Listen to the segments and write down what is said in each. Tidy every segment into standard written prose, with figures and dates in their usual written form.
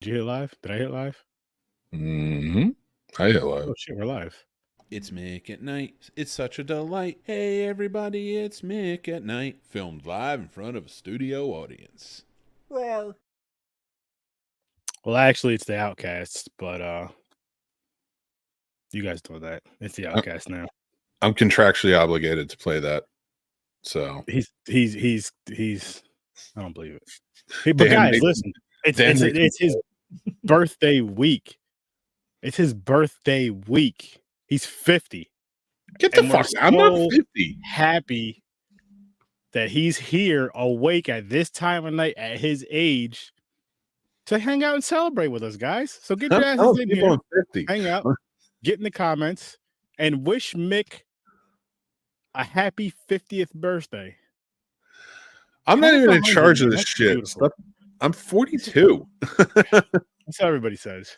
Did you hit live? Did I hit live? Mm-hmm. I hit live. Oh shit, we're live. It's Mick at Night. It's such a delight. Hey everybody, it's Mick at Night. Filmed live in front of a studio audience. Well, actually, it's the Outcasts, but you guys know that it's the Outcasts now. I'm contractually obligated to play that, so He's. I don't believe it. Hey, but guys, listen, it's his birthday week. It's his birthday week. He's 50. Get the fuck! I'm not 50. Happy that he's here, awake at this time of night at his age, to hang out and celebrate with us, guys. So get your asses in here, 50. Hang out, get in the comments, and wish Mick a happy 50th birthday. I'm not even in charge of this shit. I'm 42. That's what everybody says.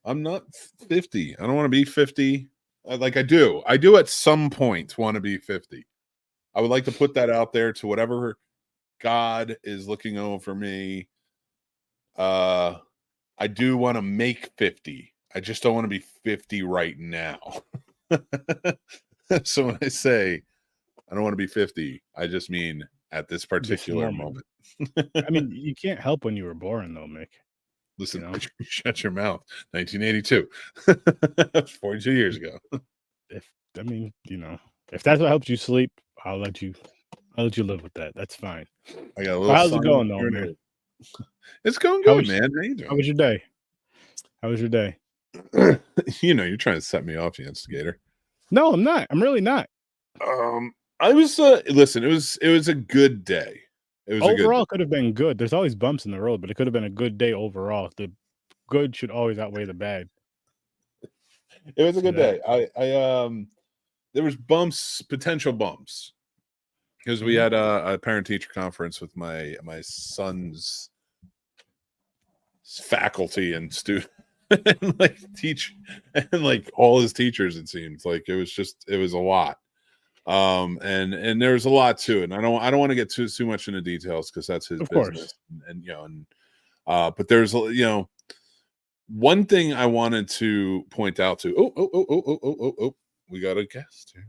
I'm not 50. I don't want to be 50. Like I do at some point want to be 50. I would like to put that out there to whatever God is looking over me. I do want to make 50. I just don't want to be 50 right now. So when I say I don't want to be 50, I just mean at this particular moment. I mean, you can't help when you were born, though, Mick. Listen, you know? Shut your mouth. 1982, 42 years ago. If that's what helps you sleep, I'll let you live with that. That's fine. I got a little. How's it going, though, man? It's going good, man. How you doing? How was your day? How was your day? You're trying to set me off, you instigator. No, I'm not. I'm really not. I was listen. It was a good day. It was overall could have been good. There's always bumps in the road, but it could have been a good day overall. The good should always outweigh the bad. It was a good day. There was potential bumps, because we had a parent teacher conference with my son's faculty and student and like all his teachers. It seems like it was a lot. And there's a lot to it. And I don't want to get too much into details, because that's his business. But there's one thing I wanted to point out to. Oh, we got a guest here,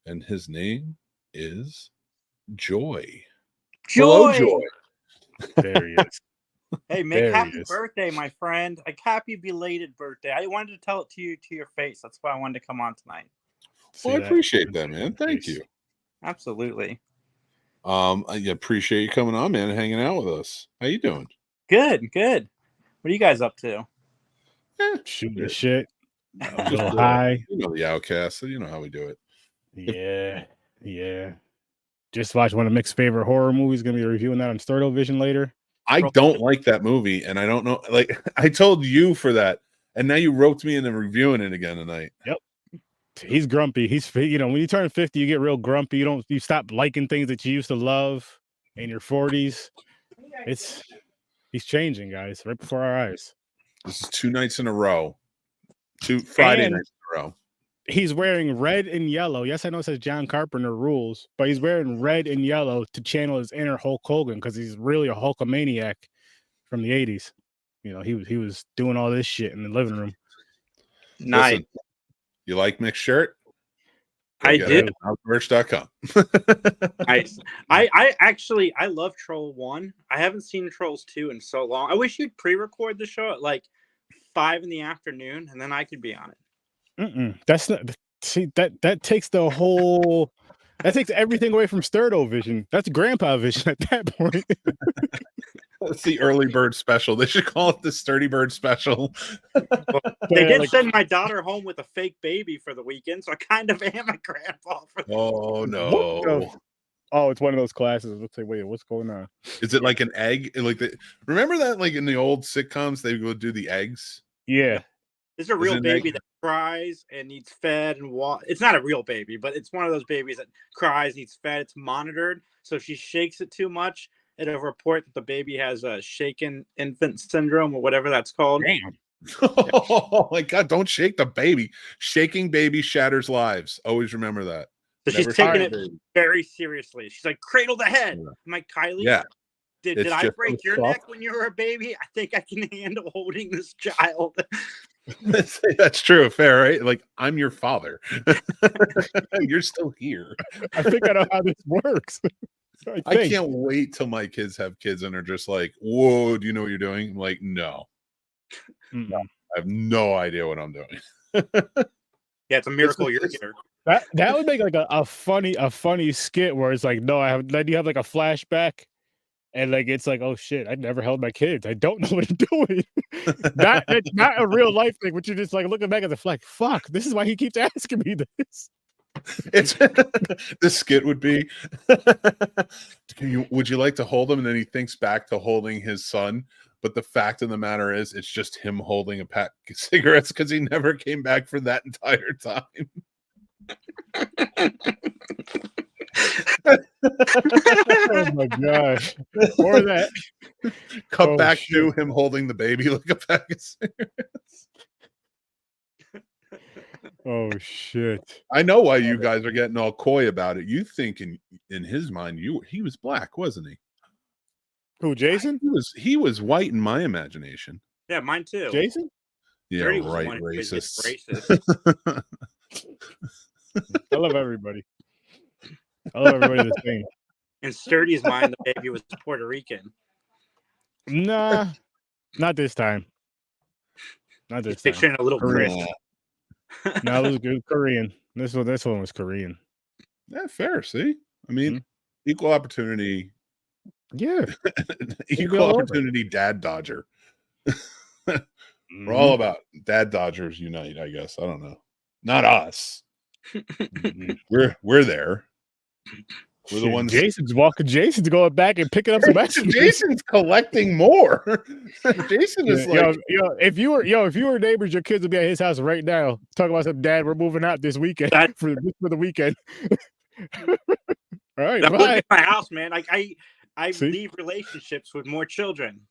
and his name is Joy. Hello, Joy. There he is. Hey, Mick, happy birthday, my friend. A happy belated birthday. I wanted to tell it to you to your face. That's why I wanted to come on tonight. Well, I appreciate that, man. Thank you. Absolutely. I appreciate you coming on, man, and hanging out with us. How you doing? Good. What are you guys up to? Shoot the shit. Go high. The Outcasts, so you know how we do it. Yeah. Just watched one of Mick's favorite horror movies. Gonna be reviewing that on Sturd-O-Vision later. I don't like that movie, and I don't know. Like, I told you for that, and now you roped me into reviewing it again tonight. Yep. He's grumpy. He's when you turn 50, you get real grumpy. You stop liking things that you used to love in your 40s. He's changing, guys, right before our eyes. This is 2 nights in a row. 2 Friday nights in a row. He's wearing red and yellow. Yes, I know it says John Carpenter rules, but he's wearing red and yellow to channel his inner Hulk Hogan, because he's really a Hulkamaniac from the 80s. He was doing all this shit in the living room. Nice. Listen, you like Mick's shirt? I did. Merch.com. Nice. I love Troll 1. I haven't seen Trolls 2 in so long. I wish you'd pre-record the show at like 5 in the afternoon, and then I could be on it. That's not. See, that takes the whole. That takes everything away from Sturd-O-Vision. That's Grandpa Vision at that point. That's the early bird special. They should call it the Sturdy Bird special. They did send my daughter home with a fake baby for the weekend, so I kind of am a grandpa. Oh no! Oh, it's one of those classes. Let's say, wait, what's going on? Is it like an egg? Remember that, like in the old sitcoms, they would do the eggs. Yeah. It's a real baby that cries and needs fed and it's not a real baby, but it's one of those babies that cries, needs fed. It's monitored. So if she shakes it too much, it'll report that the baby has a shaken infant syndrome or whatever that's called. Damn. Oh my God, don't shake the baby. Shaking baby shatters lives. Always remember that. So she's taking it very seriously. She's like, cradle the head. I'm like, Kylie. Yeah. Did It's I just break your neck when you were a baby? I think I can handle holding this child. That's true. Fair, right? Like, I'm your father. You're still here. I think I know how this works. I can't wait till my kids have kids and are just like, whoa, do you know what you're doing? I'm like, no. Mm-mm. I have no idea what I'm doing. Yeah, it's a miracle you're here. That would make like a funny skit where it's like, no, then you have like a flashback and like it's like, oh shit, I never held my kids. I don't know what I'm doing. It's not a real life thing, but you're just like looking back at the flag, fuck, this is why he keeps asking me this. It's the skit would be would you like to hold him? And then he thinks back to holding his son. But the fact of the matter is, it's just him holding a pack of cigarettes because he never came back for that entire time. Oh my gosh. Or that. Cut back to him holding the baby like a pack of cigarettes. Oh shit. I know why you guys are getting all coy about it. You think in his mind he was black, wasn't he? Who, Jason? He was white in my imagination. Yeah, mine too. Jason? Yeah, Sturdy was the right, one who was just racist. I love everybody. I love everybody the same. In Sturdy's mind, the baby was Puerto Rican. Nah, not this time. Not this time. Picturing a little Chris. No, it was good. Korean. This one was Korean. Yeah, fair. See, I mean, equal opportunity. Yeah, equal opportunity. Dad Dodger. We're all about Dad Dodgers unite. I guess I don't know. Not us. We're there. We're the ones. Jason's going back and picking up some action. Jason's collecting more. Jason is like, if you were neighbors, your kids would be at his house right now. Talking about some, Dad, we're moving out this weekend for the weekend. All right, that bye. would be my house, man. Like I leave relationships with more children.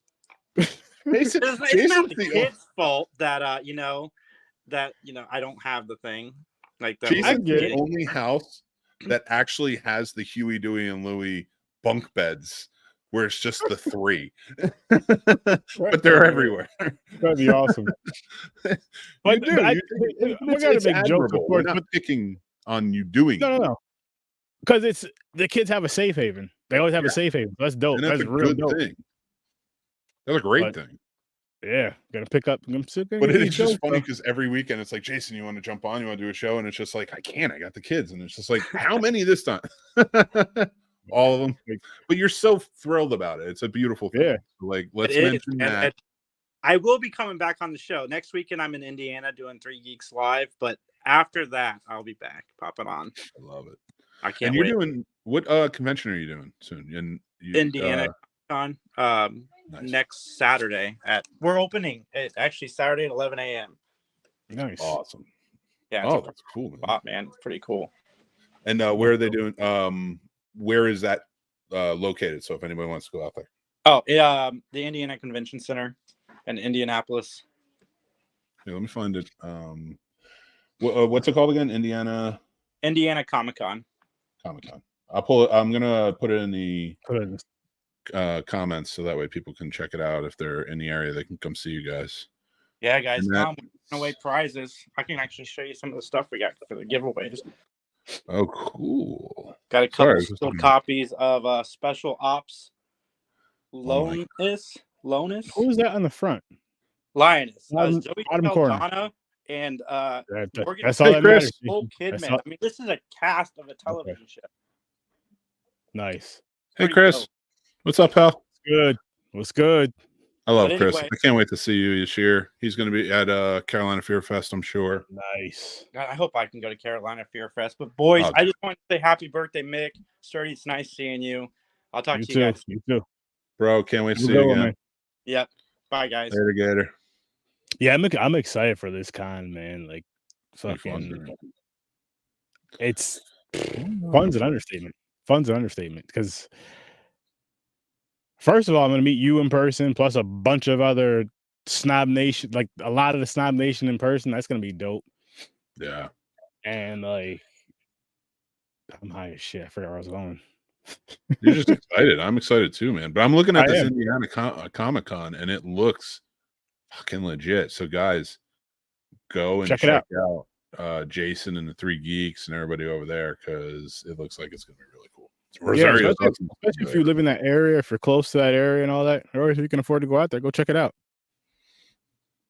It's not the kid's fault that I don't have the thing. Like Jason's the only house that actually has the Huey, Dewey, and Louie bunk beds where it's just the three. But they're everywhere. That'd be awesome. But we gotta make jokes, of course. We're not picking on you doing no. Because it's the kids have a safe haven. They always have a safe haven. That's dope. That's a real dope thing. That's a great thing. Yeah, gotta pick up. But it's just funny because every weekend it's like, Jason, you want to jump on? You want to do a show? And it's just like, I can't. I got the kids, and it's just like, how many this time? All of them. But you're so thrilled about it. It's a beautiful thing. Yeah. Like, let's mention that. I will be coming back on the show next weekend. I'm in Indiana doing 3 Geeks Live, but after that, I'll be back. Pop it on. I love it. I can't. And you're doing what convention are you doing soon? Indiana Con. Nice. Next Saturday we're opening it actually Saturday at 11 a.m. Nice. Awesome. Yeah. That's cool, man. It's pretty cool. And where are they doing? Where is that located? So if anybody wants to go out there. Oh, the Indiana Convention Center in Indianapolis. Yeah, let me find it. What's it called again? Indiana Comic-Con. Comic-Con. I'll pull it. I'm gonna put it in the comments so that way people can check it out if they're in the area. They can come see you guys. Yeah, guys, come away prizes. I can actually show you some of the stuff we got for the giveaways. Oh, cool! Got a couple sealed copies of Special Ops Lonus. Who is that on the front? Lioness. Zoe Saldana and Morgan. That's all that matters. Kidman. I mean, this is a cast of a television show. Nice. Hey, Chris. Dope. What's up, pal? What's good? I love Chris. I can't wait to see you this year. He's going to be at Carolina Fear Fest, I'm sure. Nice. God, I hope I can go to Carolina Fear Fest. But boys, I just want to say happy birthday, Mick. Sturdy, it's nice seeing you. I'll talk to you guys. You too. Bro, can't wait to see you again. Man. Yep. Bye, guys. Later, Gator. Yeah, I'm excited for this con, man. Like, fucking, it's fun's an understatement. Fun's an understatement because, first of all, I'm going to meet you in person, plus a bunch of other SnobNation, like a lot of the SnobNation in person. That's going to be dope. Yeah. And like, I'm high as shit. I forgot where I was going. You're just excited. I'm excited too, man. But I'm looking at I this am. Indiana Comic Con, and it looks fucking legit. So, guys, go and Check it out. Jason and the Three Geeks and everybody over there, because it looks like it's going to be really cool. Yeah, Rosario's especially if you live in that area, if you're close to that area and all that, or if you can afford to go out there, go check it out.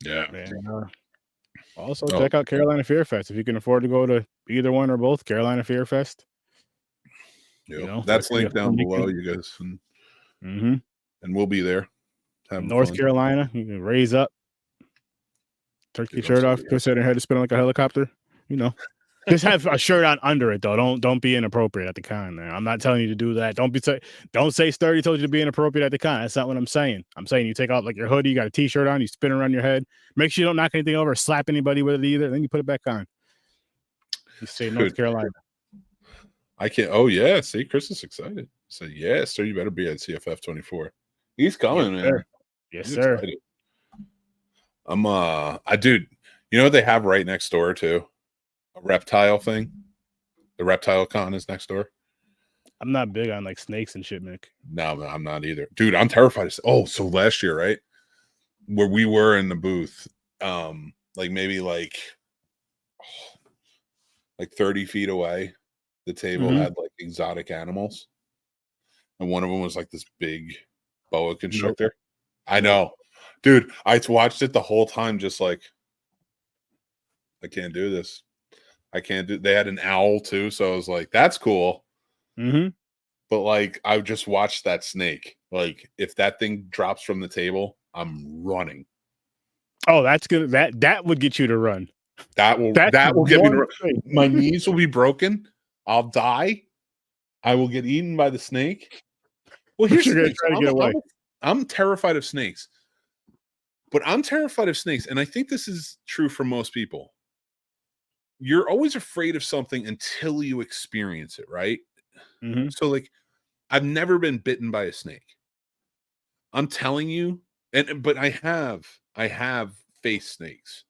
Yeah. And, also, Oh. check out Carolina Fear Fest if you can afford to go to either one or both. Carolina Fear Fest. Yeah. You know, That's that'd be a linked down fun below, weekend. you guys, and Mm-hmm. we'll be there. Having North fun. Carolina, you can raise up, turkey Dude, I'm shirt so off, twist it in your head to spin like a helicopter. You know, just have a shirt on under it though. Don't be inappropriate at the con. There, I'm not telling you to do that. Don't say Sturdy told you to be inappropriate at the con. That's not what I'm saying. I'm saying you take off like your hoodie, you got a t-shirt on, you spin around your head. Make sure you don't knock anything over, or slap anybody with it either. Then you put it back on. You say North Carolina. I can't. Oh yeah, see, Chris is excited. So yeah, sir, you better be at CFF 24. He's coming, Yes, man. sir. Yes, He's sir. excited. Dude, you know what they have right next door too? A reptile thing. The reptile con is next door. I'm not big on like snakes and shit, Mick. No, I'm not either. Dude, I'm terrified. Oh, so last year, right? Where we were in the booth, like maybe like 30 feet away, the table had like exotic animals. And one of them was like this big boa constrictor. I know. Dude, I watched it the whole time, just like, I can't do this. I can't do. They had an owl too, so I was like, that's cool. But like, I just watched that snake. Like, if that thing drops from the table, I'm running. Oh, that's good. That would get you to run. That will get me to run. My knees will be broken. I'll die. I will get eaten by the snake. Well, here's the thing. Try to get away. I'm terrified of snakes. But I'm terrified of snakes, and I think this is true for most people. You're always afraid of something until you experience it, right? So, like, I've never been bitten by a snake. I'm telling you, but I have faced snakes.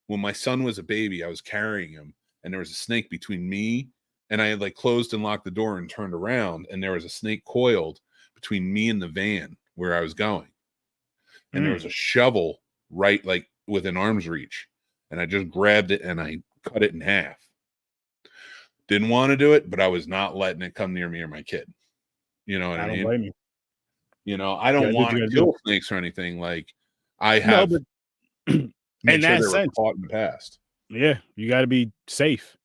When my son was a baby, I was carrying him, and there was a snake between me, and I had like closed and locked the door and turned around, and there was a snake coiled between me and the van where I was going. And there was a shovel right like within arm's reach, and I just grabbed it and I cut it in half. Didn't want to do it, but I was not letting it come near me or my kid. You know what I mean? Don't blame you. You know, I don't want to kill snakes or anything. Like, I have made sure they were caught in the past. Yeah, you got to be safe.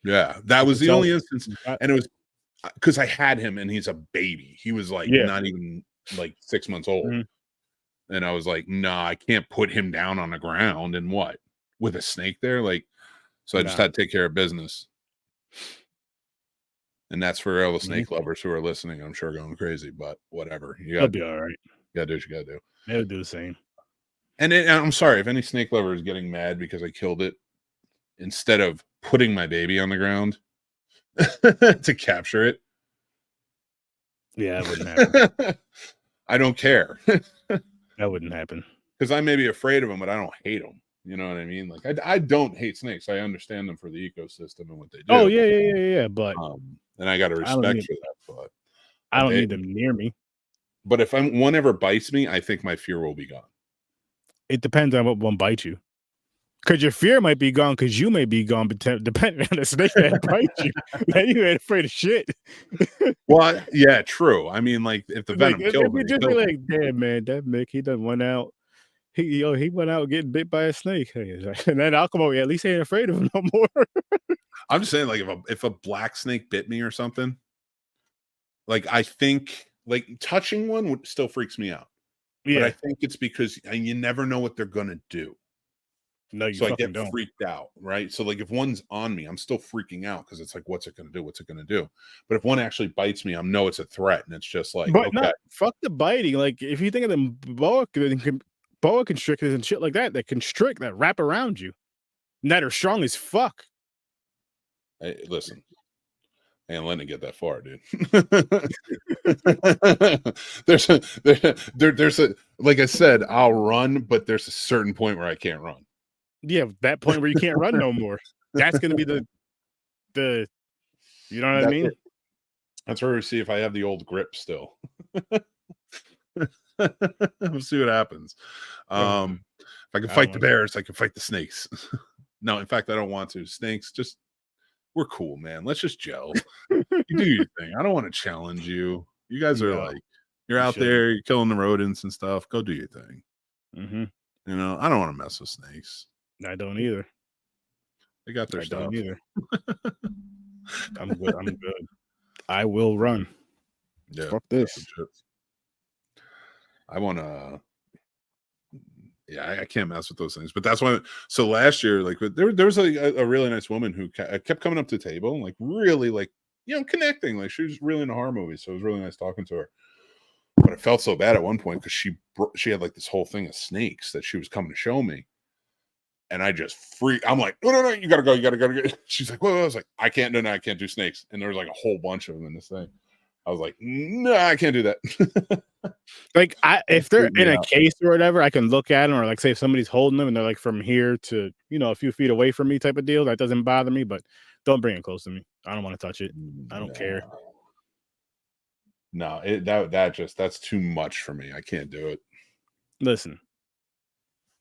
Yeah, that was the only instance, and it was because I had him, and he's a baby. He was like not even like 6 months old. And I was like, nah, I can't put him down on the ground and what? With a snake there? Like, so I just had to take care of business. And that's for all the snake lovers who are listening, I'm sure, going crazy, but whatever. You gotta be all right. You gotta do what you gotta do. They'll do the same. And I'm sorry if any snake lover is getting mad because I killed it instead of putting my baby on the ground to capture it. Yeah, that wouldn't happen. I don't care. That wouldn't happen. Because I may be afraid of them, but I don't hate them. You know what I mean? Like, I don't hate snakes. I understand them for the ecosystem and what they do. Oh, yeah. But and I got to respect for that. But I don't need them near me. But if one ever bites me, I think my fear will be gone. It depends on what one bites you. Because your fear might be gone because you may be gone, but depending on the snake that bites you, then you ain't afraid of shit. Well, yeah, true. I mean, like, if the venom kills me, just be like, damn, man, that Mick, he done went out. He went out getting bit by a snake. And then I'll come over, at least I ain't afraid of him no more. I'm just saying, like, if a black snake bit me or something, like, I think, like, touching one still freaks me out. Yeah. But I think it's because you never know what they're going to do. No, you so I get don't. freaked out, right? So like if one's on me, I'm still freaking out because it's like, what's it going to do? What's it going to do? But if one actually bites me, I know it's a threat, and it's just like, but okay, fuck the biting. Like if you think of them boa constrictors and shit like that constrict, that wrap around you, and that are strong as fuck. Hey, listen, I ain't letting it get that far, dude. there's a like I said, I'll run, but there's a certain point where I can't run. Yeah, that point where you can't run no more. That's going to be the you know what I mean? That's where we see if I have the old grip still. We'll see what happens. If I can fight the bears, I can fight the snakes. No, in fact, I don't want to. Snakes, just we're cool, man. Let's just gel. You do your thing. I don't want to challenge you. You guys are like, you're out there, you're killing the rodents and stuff. Go do your thing. Mm-hmm. You know, I don't want to mess with snakes. I don't either. They got their stuff. Don't either. I'm good. I'm good. I will run. Yeah. Fuck this. I want to. Yeah, I can't mess with those things. But that's why. So last year, like there was a really nice woman who kept coming up to the table and like really like, you know, connecting. Like she was really into horror movies, so it was really nice talking to her. But I felt so bad at one point because she had like this whole thing of snakes that she was coming to show me, and I just I'm like, no, you gotta go. She's like, well, I was like, I can't do snakes, and there was like a whole bunch of them in this thing. I was like, no, I can't do that. Like, if they're in a case or whatever, I can look at them, or like say if somebody's holding them and they're like from here to, you know, a few feet away from me type of deal. That doesn't bother me, but don't bring it close to me. I don't want to touch it. I don't care. No, that's too much for me. I can't do it. Listen,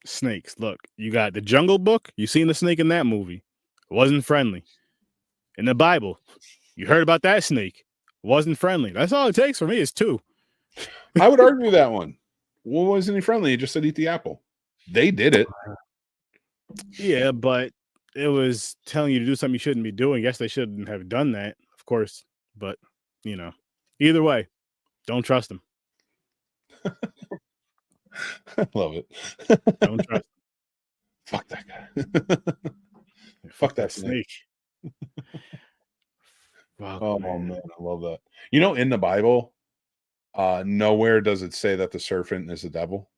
snakes. Look, you got the Jungle Book. You seen the snake in that movie? It wasn't friendly. In the Bible, you heard about that snake. Wasn't friendly. That's all it takes for me is 2. I would argue that one. Well, wasn't he friendly? He just said eat the apple. They did it. Yeah, but it was telling you to do something you shouldn't be doing. Yes, they shouldn't have done that, of course. But, you know, either way, don't trust them. I love it. Don't trust them. Fuck that guy. Fuck that snake. Wow, oh man, I love that. You know, in the Bible, nowhere does it say that the serpent is the devil.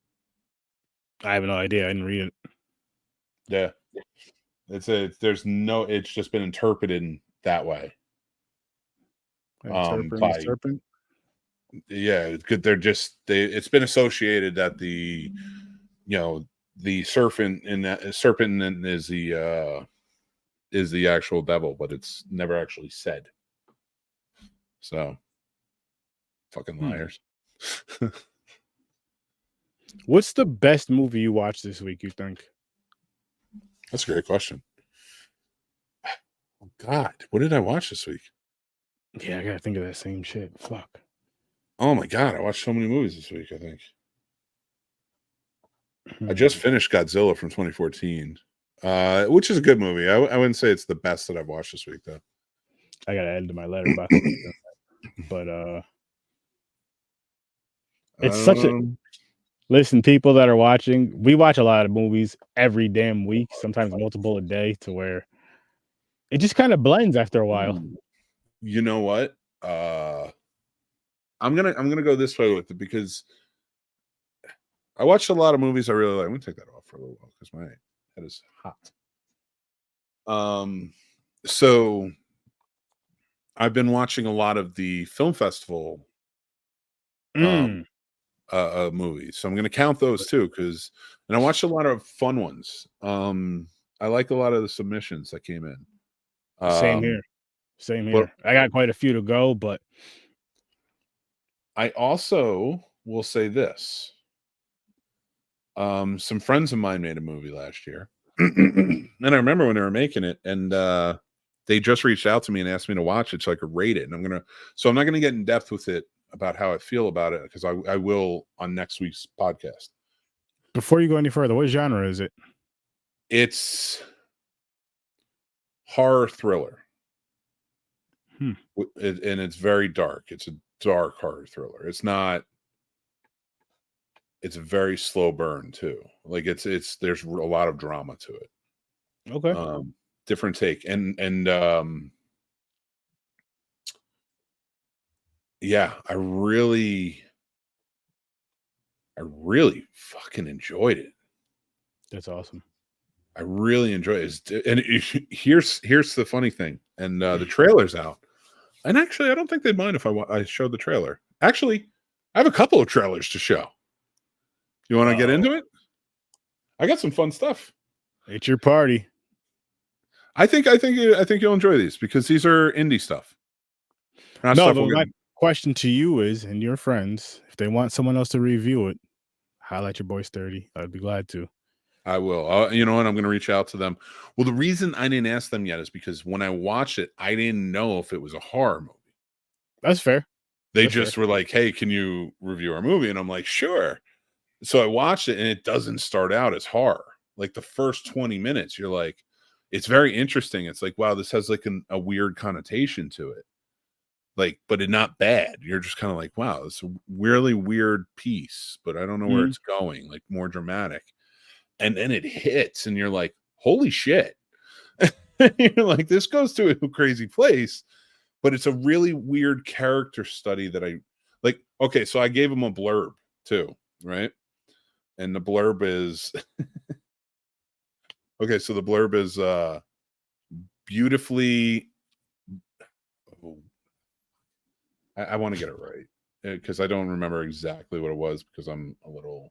I have no idea. I didn't read it. Yeah, it's just been interpreted that way. Serpent. Yeah, it's been associated that the serpent is the actual devil, but it's never actually said. So, fucking liars. What's the best movie you watched this week, you think? That's a great question. Oh, God, what did I watch this week? Yeah, I gotta think of that same shit. Fuck. Oh my God, I watched so many movies this week, I think. I just finished Godzilla from 2014, which is a good movie. I wouldn't say it's the best that I've watched this week, though. I gotta add to my letterbox. But it's such a listen, people that are watching, we watch a lot of movies every damn week, sometimes multiple a day, to where it just kind of blends after a while. You know what? I'm gonna go this way with it because I watched a lot of movies I really like. I'm gonna take that off for a little while because my head is hot. So I've been watching a lot of the film festival movies, so I'm gonna count those too and I watched a lot of fun ones. I like a lot of the submissions that came in. Same here. I got quite a few to go, but I also will say this. Some friends of mine made a movie last year. And I remember when they were making it, and they just reached out to me and asked me to watch it so I could rate it. And I'm not gonna get in depth with it about how I feel about it, because I will on next week's podcast. Before you go any further, what genre is it? It's horror thriller. And it's very dark. It's a dark horror thriller. It's a very slow burn too. Like there's a lot of drama to it. Okay. Different take. And yeah, I really fucking enjoyed it. That's awesome. I really enjoy it. And here's the funny thing. And the trailer's out. And actually, I don't think they'd mind if I showed the trailer. Actually, I have a couple of trailers to show. You want to get into it? I got some fun stuff. It's your party. I think you'll enjoy these because these are indie stuff. Not No, stuff but we're my gonna- question to you is, and your friends, if they want someone else to review it, highlight your boy Sturdy. I'd be glad to. I will. You know what? I'm going to reach out to them. Well, the reason I didn't ask them yet is because when I watched it, I didn't know if it was a horror movie. That's fair. They That's just fair. were like, "Hey, can you review our movie?" And I'm like, "Sure." So I watched it, and it doesn't start out as horror. Like the first 20 minutes, you're like, it's very interesting. It's like, wow, this has like a weird connotation to it. Like, but it's not bad. You're just kind of like, wow, it's a really weird piece, but I don't know where Mhm. it's going, like more dramatic. And then it hits, and you're like, holy shit. You're like, this goes to a crazy place, but it's a really weird character study that I like. Okay, so I gave him a blurb too, right? And the blurb is okay, so the blurb is beautifully. Oh, I want to get it right because I don't remember exactly what it was because I'm a little.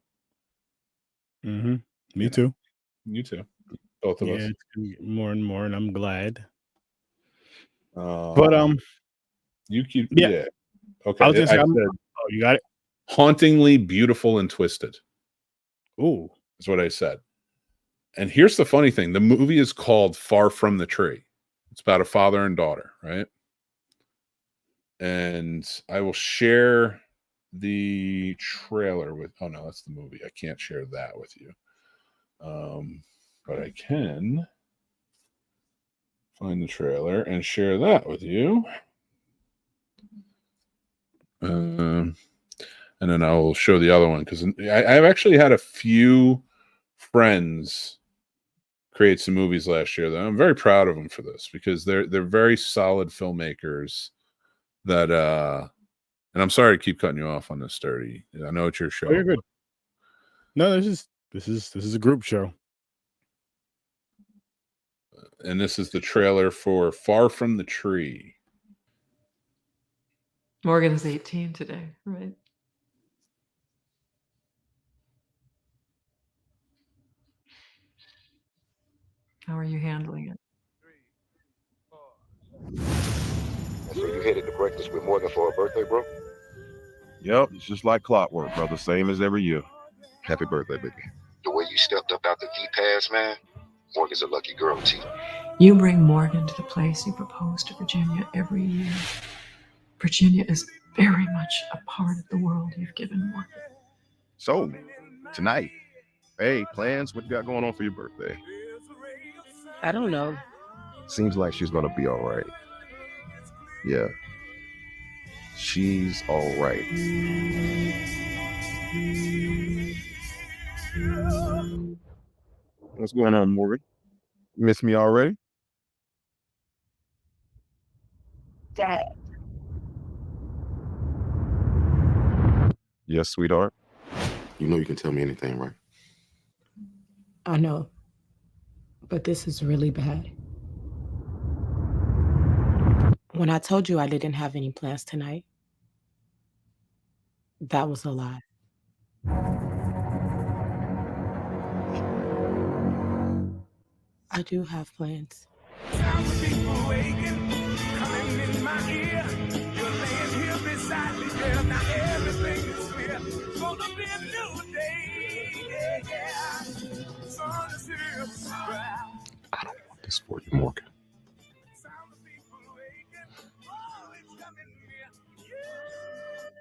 Mm-hmm. Me You know, too. you too, both of Yeah, us. it's gonna get more and more, and I'm glad. But Um, you keep yeah, yeah. I was Okay, gonna I say, said oh, you got it. hauntingly beautiful and twisted Ooh, is what I said. And here's the funny thing: the movie is called Far From the Tree. It's about a father and daughter, right? And I will share the trailer with. Oh no, that's the movie. I can't share that with you. But I can find the trailer and share that with you. And then I will show the other one because I've actually had a few friends create some movies last year. That I'm very proud of them for this because they're very solid filmmakers. That and I'm sorry to keep cutting you off on this, Sturdy. I know it's your show. oh, you're good. No, this is a group show. And this is the trailer for Far From the Tree. Morgan's 18 today, right? How are you handling it? So you headed to breakfast with Morgan for her birthday, bro? Yep, it's just like clockwork, brother. Same as every year. Happy birthday, baby. The way you stepped up out the V-Pass, man, Morgan's a lucky girl, T. You bring Morgan to the place you propose to Virginia every year. Virginia is very much a part of the world you've given Morgan. So, tonight, hey, plans? What you got going on for your birthday? I don't know. Seems like she's gonna be all right. Yeah. She's all right. What's going on, Morgan? You miss me already? Dad. Yes, sweetheart. You know you can tell me anything, right? I know. But this is really bad. When I told you I didn't have any plans tonight, that was a lie. I do have plans. I don't want this for you, Morgan.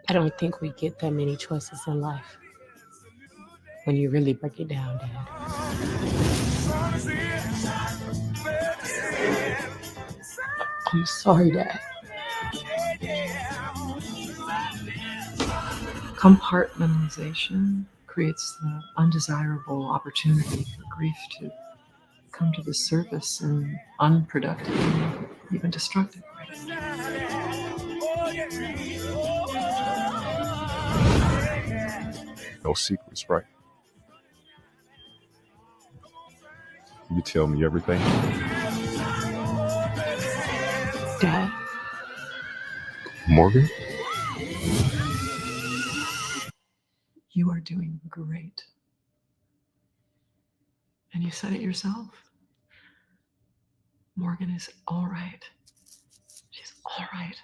I don't think we get that many choices in life. When you really break it down, Dad. I'm sorry, Dad. Compartmentalization creates the undesirable opportunity for grief to come to the surface in unproductive, even destructive ways. No secrets, right? You tell me everything. Dad, Morgan? You are doing great. And you said it yourself. Morgan is all right. She's all right.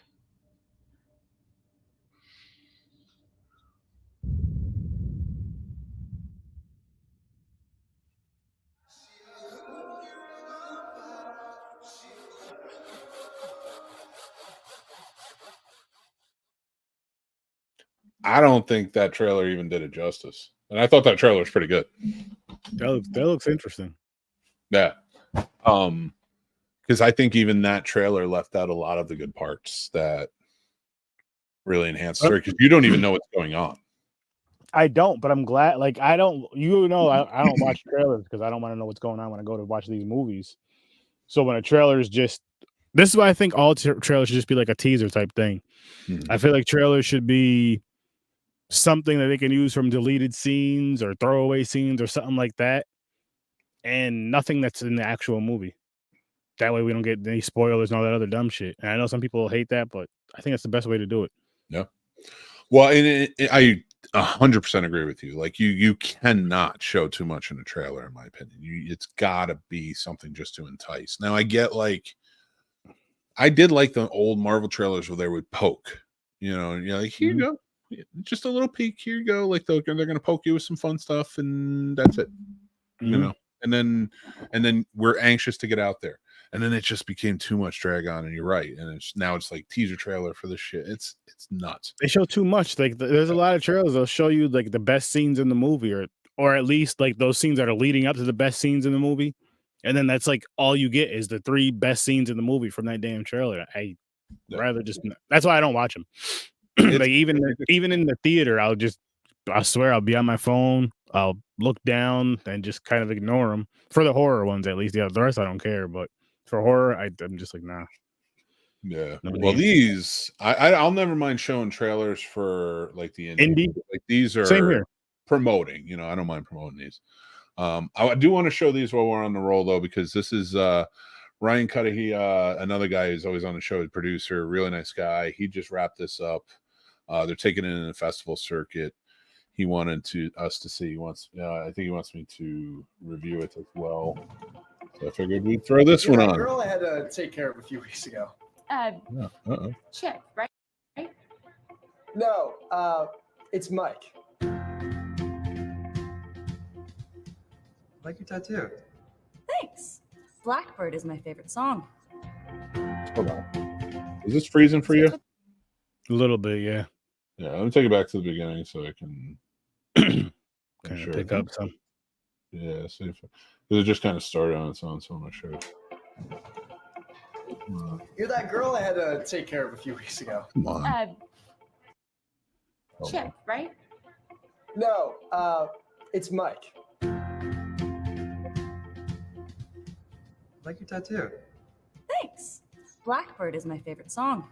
I don't think that trailer even did it justice. And I thought that trailer was pretty good. That looks interesting. Yeah. Because I think even that trailer left out a lot of the good parts that really enhanced the story, because you don't even know what's going on. I don't, but I'm glad. Like, I don't watch trailers because I don't want to know what's going on when I go to watch these movies. So when a trailer is just, this is why I think all trailers should just be like a teaser type thing. I feel like trailers should be something that they can use from deleted scenes or throwaway scenes or something like that, and nothing that's in the actual movie. That way we don't get any spoilers and all that other dumb shit. And I know some people hate that, but I think that's the best way to do it. Yeah. Well, and I 100% agree with you. Like you cannot show too much in a trailer, in my opinion. It's got to be something just to entice. Now I get, like, I did like the old Marvel trailers where they would poke, and you're like, here you go, just a little peek. Here you go. Like they're going to poke you with some fun stuff, and that's it. And then we're anxious to get out there. And then it just became too much drag on, and you're right. And now it's like teaser trailer for this shit. It's nuts. They show too much. Like there's a lot of trailers they'll show you like the best scenes in the movie, or at least like those scenes that are leading up to the best scenes in the movie. And then that's like all you get is the 3 best scenes in the movie from that damn trailer. I rather just, that's why I don't watch them. Like even in the theater, I swear I'll be on my phone. I'll look down and just kind of ignore them for the horror ones, at least. Yeah, the rest I don't care, but for horror, I'm just like, nah. Yeah. Well, these I'll never mind showing trailers for like the indie. Like these are same here. Promoting. I don't mind promoting these. I do want to show these while we're on the roll though, because this is Ryan Cudahy, another guy who's always on the show, producer, really nice guy. He just wrapped this up. They're taking it in the festival circuit. He wanted us to see. I think he wants me to review it as well. So I figured we'd throw this one on. Girl I had to take care of a few weeks ago. Chip, right? No, it's Mike. Like your tattoo. Thanks. Blackbird is my favorite song. Hold on. Is this freezing for you? A little bit, yeah. Yeah, let me take it back to the beginning so I can kind of pick up some. Yeah, see if it just kind of started on its own, so I'm not sure. You're that girl I had to take care of a few weeks ago. Come on. Chip, right? No, it's Mike. Like your tattoo. Thanks. Blackbird is my favorite song.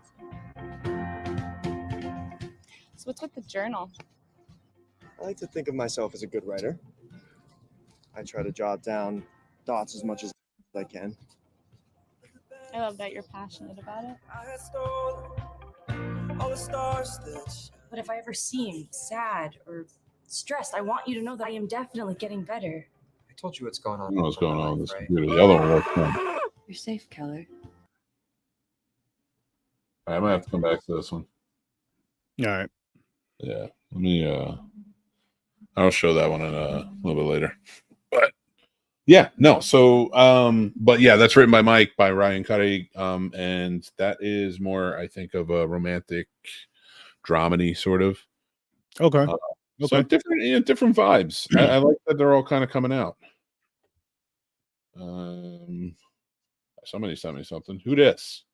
So what's with the journal? I like to think of myself as a good writer. I try to jot down thoughts as much as I can. I love that you're passionate about it. But if I ever seem sad or stressed, I want you to know that I am definitely getting better. I told you what's going on. I know what's going on with this computer. The other one works fine. You're safe, Keller. I might have to come back to this one. All right. Yeah. Let me I'll show that one in a little bit later. But yeah, no. So but yeah, that's written by Mike, by Ryan Cudahy. And that is more, I think, of a romantic dramedy sort of. Okay. So different vibes. I like that they're all kind of coming out. Somebody sent me something. Who this?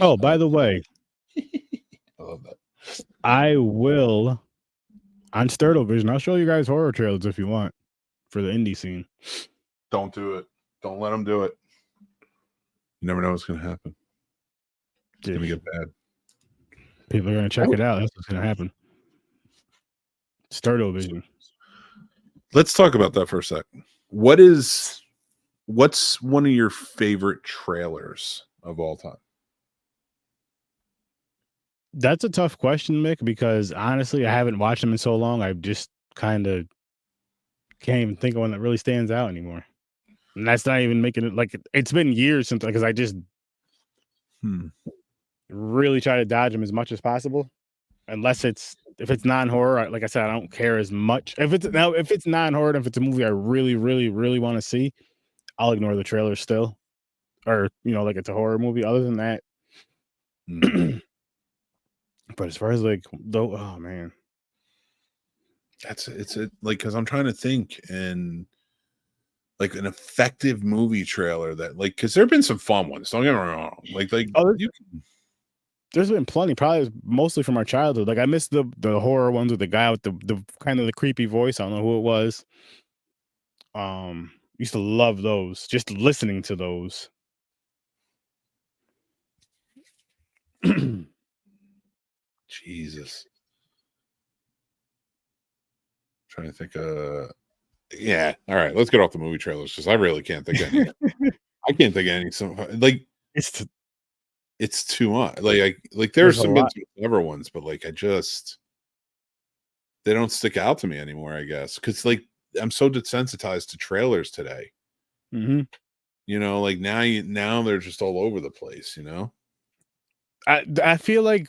Oh, by the way, I love that. I will on Sturd-O-Vision. I'll show you guys horror trailers if you want for the indie scene. Don't do it. Don't let them do it. You never know what's going to happen. It's going to get bad. People are going to check it out. That's what's going to happen. Sturd-O-Vision. Let's talk about that for a second. What's one of your favorite trailers of all time? That's a tough question, Mick, because honestly, I haven't watched them in so long. I just kind of can't even think of one that really stands out anymore. And that's not even making it like it's been years since, because I just really try to dodge them as much as possible. Unless if it's non-horror, like I said, I don't care as much. If it's non-horror, if it's a movie I really, really, really want to see, I'll ignore the trailer still, or like it's a horror movie. Other than that, But as far as like though, oh man, it's like, because I'm trying to think, and like an effective movie trailer that, like, because there have been some fun ones. Don't get me wrong. Like oh, you there's been plenty. Probably mostly from our childhood. Like I miss the horror ones with the guy with the kind of the creepy voice. I don't know who it was. Used to love those. Just listening to those. Jesus. Trying to think. Yeah. All right. Let's get off the movie trailers because I really can't think of any. I can't think of any. Like it's too much. Like there's some clever ones, but like they don't stick out to me anymore. I guess because like I'm so desensitized to trailers today. Mm-hmm. You know, like now they're just all over the place. You know. I feel like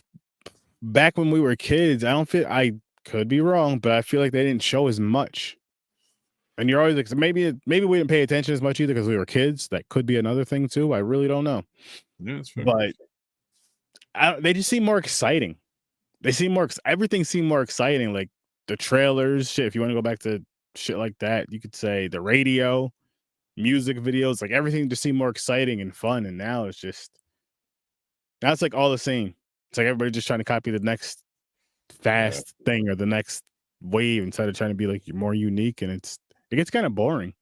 back when we were kids, I could be wrong, but I feel like they didn't show as much. And you're always like, so maybe we didn't pay attention as much either because we were kids. That could be another thing too. I really don't know. Yeah, that's fair. But they just seem more exciting. They seem everything seemed more exciting. Like the trailers, shit. If you want to go back to shit like that, you could say the radio, music videos, like everything just seemed more exciting and fun. And now it's like all the same. It's like everybody just trying to copy the next fast thing or the next wave instead of trying to be like more unique, and it gets kind of boring.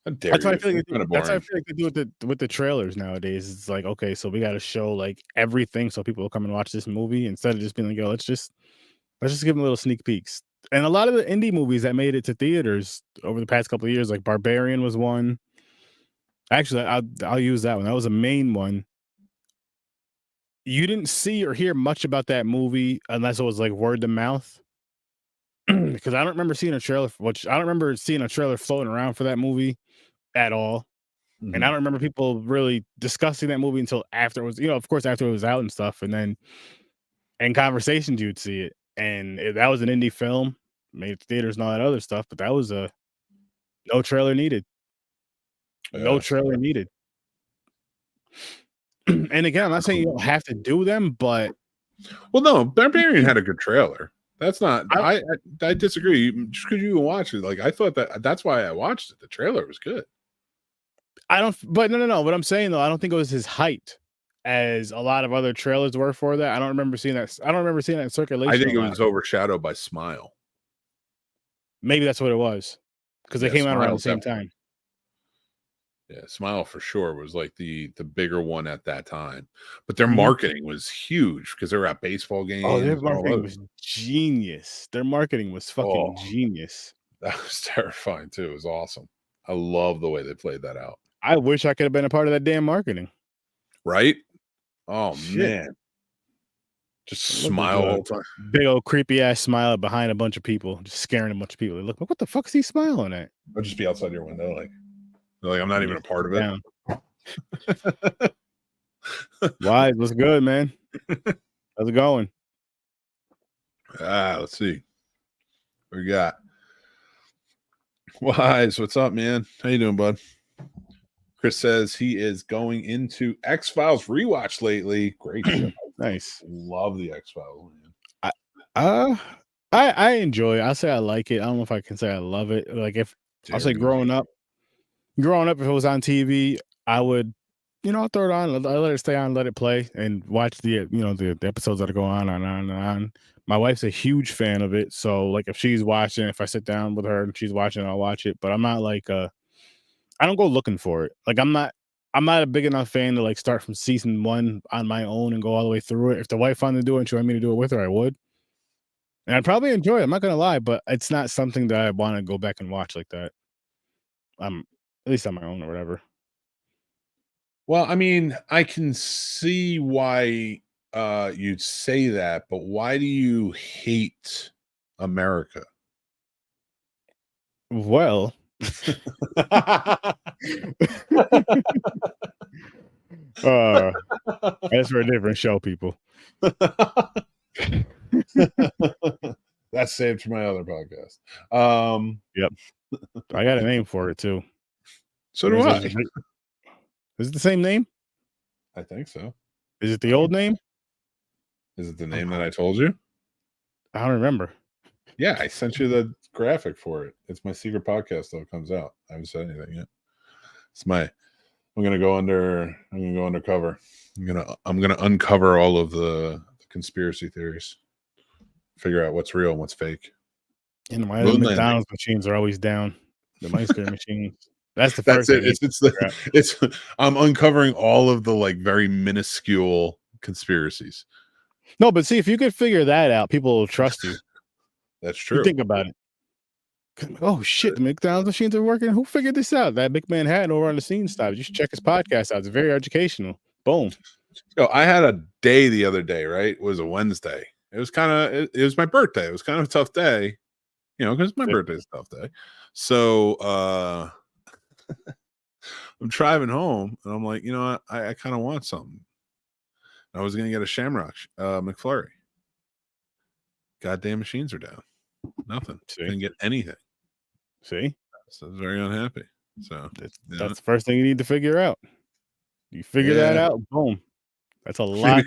That's what I feel like they do with the trailers nowadays. It's like, okay, so we got to show like everything so people will come and watch this movie instead of just being like, yo, let's just give them little sneak peeks. And a lot of the indie movies that made it to theaters over the past couple of years, like Barbarian was one. Actually, I'll use that one. That was a main one. You didn't see or hear much about that movie unless it was like word of mouth. Because I don't remember seeing a trailer, floating around for that movie at all. Mm-hmm. And I don't remember people really discussing that movie until after it was, of course, after it was out and stuff. And then in conversations, you'd see it. And that was an indie film, made theaters and all that other stuff. But that was no trailer needed. No trailer needed. And again, I'm not saying you don't have to do them, but no, Barbarian had a good trailer. That's not. I disagree. Just because you watch it, like I thought that's why I watched it. The trailer was good. But no. What I'm saying though, I don't think it was as hyped as a lot of other trailers were for that. I don't remember seeing that. I don't remember seeing that in circulation. I think it was overshadowed by Smile. Maybe that's what it was because they came out around the same time. Yeah, Smile for sure was like the bigger one at that time. But their marketing was huge because they were at baseball games. Oh, their marketing was genius. Their marketing was fucking genius. That was terrifying too. It was awesome. I love the way they played that out. I wish I could have been a part of that damn marketing. Right? Oh, man. Just smile all the time. Big old creepy ass smile behind a bunch of people, just scaring a bunch of people. They look, what the fuck is he smiling at? I'll just be outside your window, like I'm not even a part of it. Why? What's good, man? How's it going? Let's see. What we got? Wise, what's up, man? How you doing, bud? Chris says he is going into X-Files rewatch lately. Great show. Nice. Love the X-Files, man. I enjoy it. I'll say I like it. I don't know if I can say I love it. Like I'll say growing up, if it was on TV, I would, I'll throw it on, I'll let it stay on, let it play, and watch the episodes that are going on and on and on. My wife's a huge fan of it, so like if she's watching, if I sit down with her and she's watching, I'll watch it. But I'm not like I don't go looking for it. Like I'm not a big enough fan to like start from season 1 on my own and go all the way through it. If the wife wanted to do it and she wanted me to do it with her, I would. And I'd probably enjoy it. I'm not gonna lie, but it's not something that I want to go back and watch like that. At least on my own or whatever. Well, I mean, I can see why you'd say that, but why do you hate America? Well, that's for a different show, people. That's saved for my other podcast. Yep. I got a name for it too. So do I. Is it the same name? I think so. Is it the old name? Is it the name that I told you? I don't remember. Yeah, I sent you the graphic for it. It's my secret podcast though. It comes out. I haven't said anything yet. I'm gonna go undercover. I'm gonna uncover all of the conspiracy theories. Figure out what's real and what's fake. And why the McDonald's machines are always down. The ice cream machines. That's the first That's thing. It's I'm uncovering all of the like very minuscule conspiracies. No, but see, if you could figure that out, people will trust you. That's true. You think about it. Oh shit, the McDonald's machines are working. Who figured this out? That Mick Manhattan over on the Scene Snobs. You should check his podcast out. It's very educational. Boom. So I had a day the other day, right? It was a Wednesday. It was it was my birthday. It was kind of a tough day, because my birthday is a tough day. So I'm driving home and I'm like, I kind of want something. I was gonna get a Shamrock McFlurry. Goddamn machines are down. Nothing. Didn't get anything. See? So I was very unhappy. So that's the first thing you need to figure out. You figure that out, boom. That's a lot.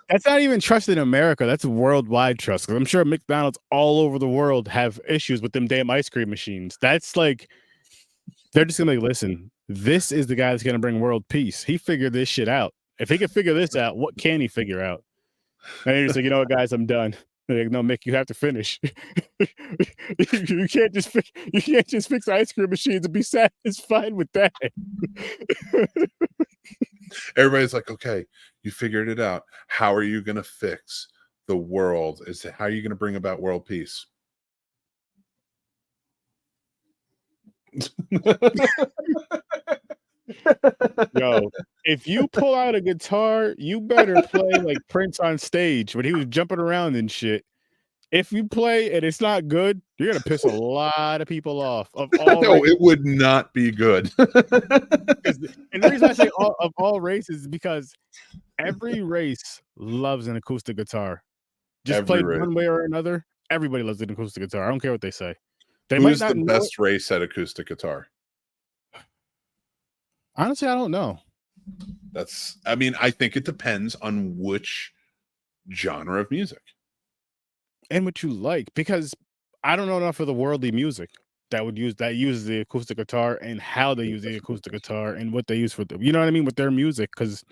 That's not even trust in America. That's worldwide trust. Because I'm sure McDonald's all over the world have issues with them damn ice cream machines. That's like, they're just gonna be like, listen, this is the guy that's gonna bring world peace. He figured this shit out. If he can figure this out, what can he figure out? And you're just like, you know what, guys, I'm done. They're like, no, Mick, you have to finish. you can't just fix ice cream machines and be satisfied with that. Everybody's like, okay, you figured it out. How are you going to fix the world? How are you going to bring about world peace? Yo, if you pull out a guitar, you better play like Prince on stage when he was jumping around and shit. If you play and it's not good, you're gonna piss a lot of people off. No, it would not be good. And the reason I say of all races is because every race loves an acoustic guitar. Just played one way or another, everybody loves an acoustic guitar. I don't care what they say. Who's the best race at acoustic guitar? Honestly, I don't know. I think it depends on which genre of music. And what you like, because I don't know enough of the worldly music that uses the acoustic guitar and how they use the acoustic guitar and what they use for them. You know what I mean? With their music, because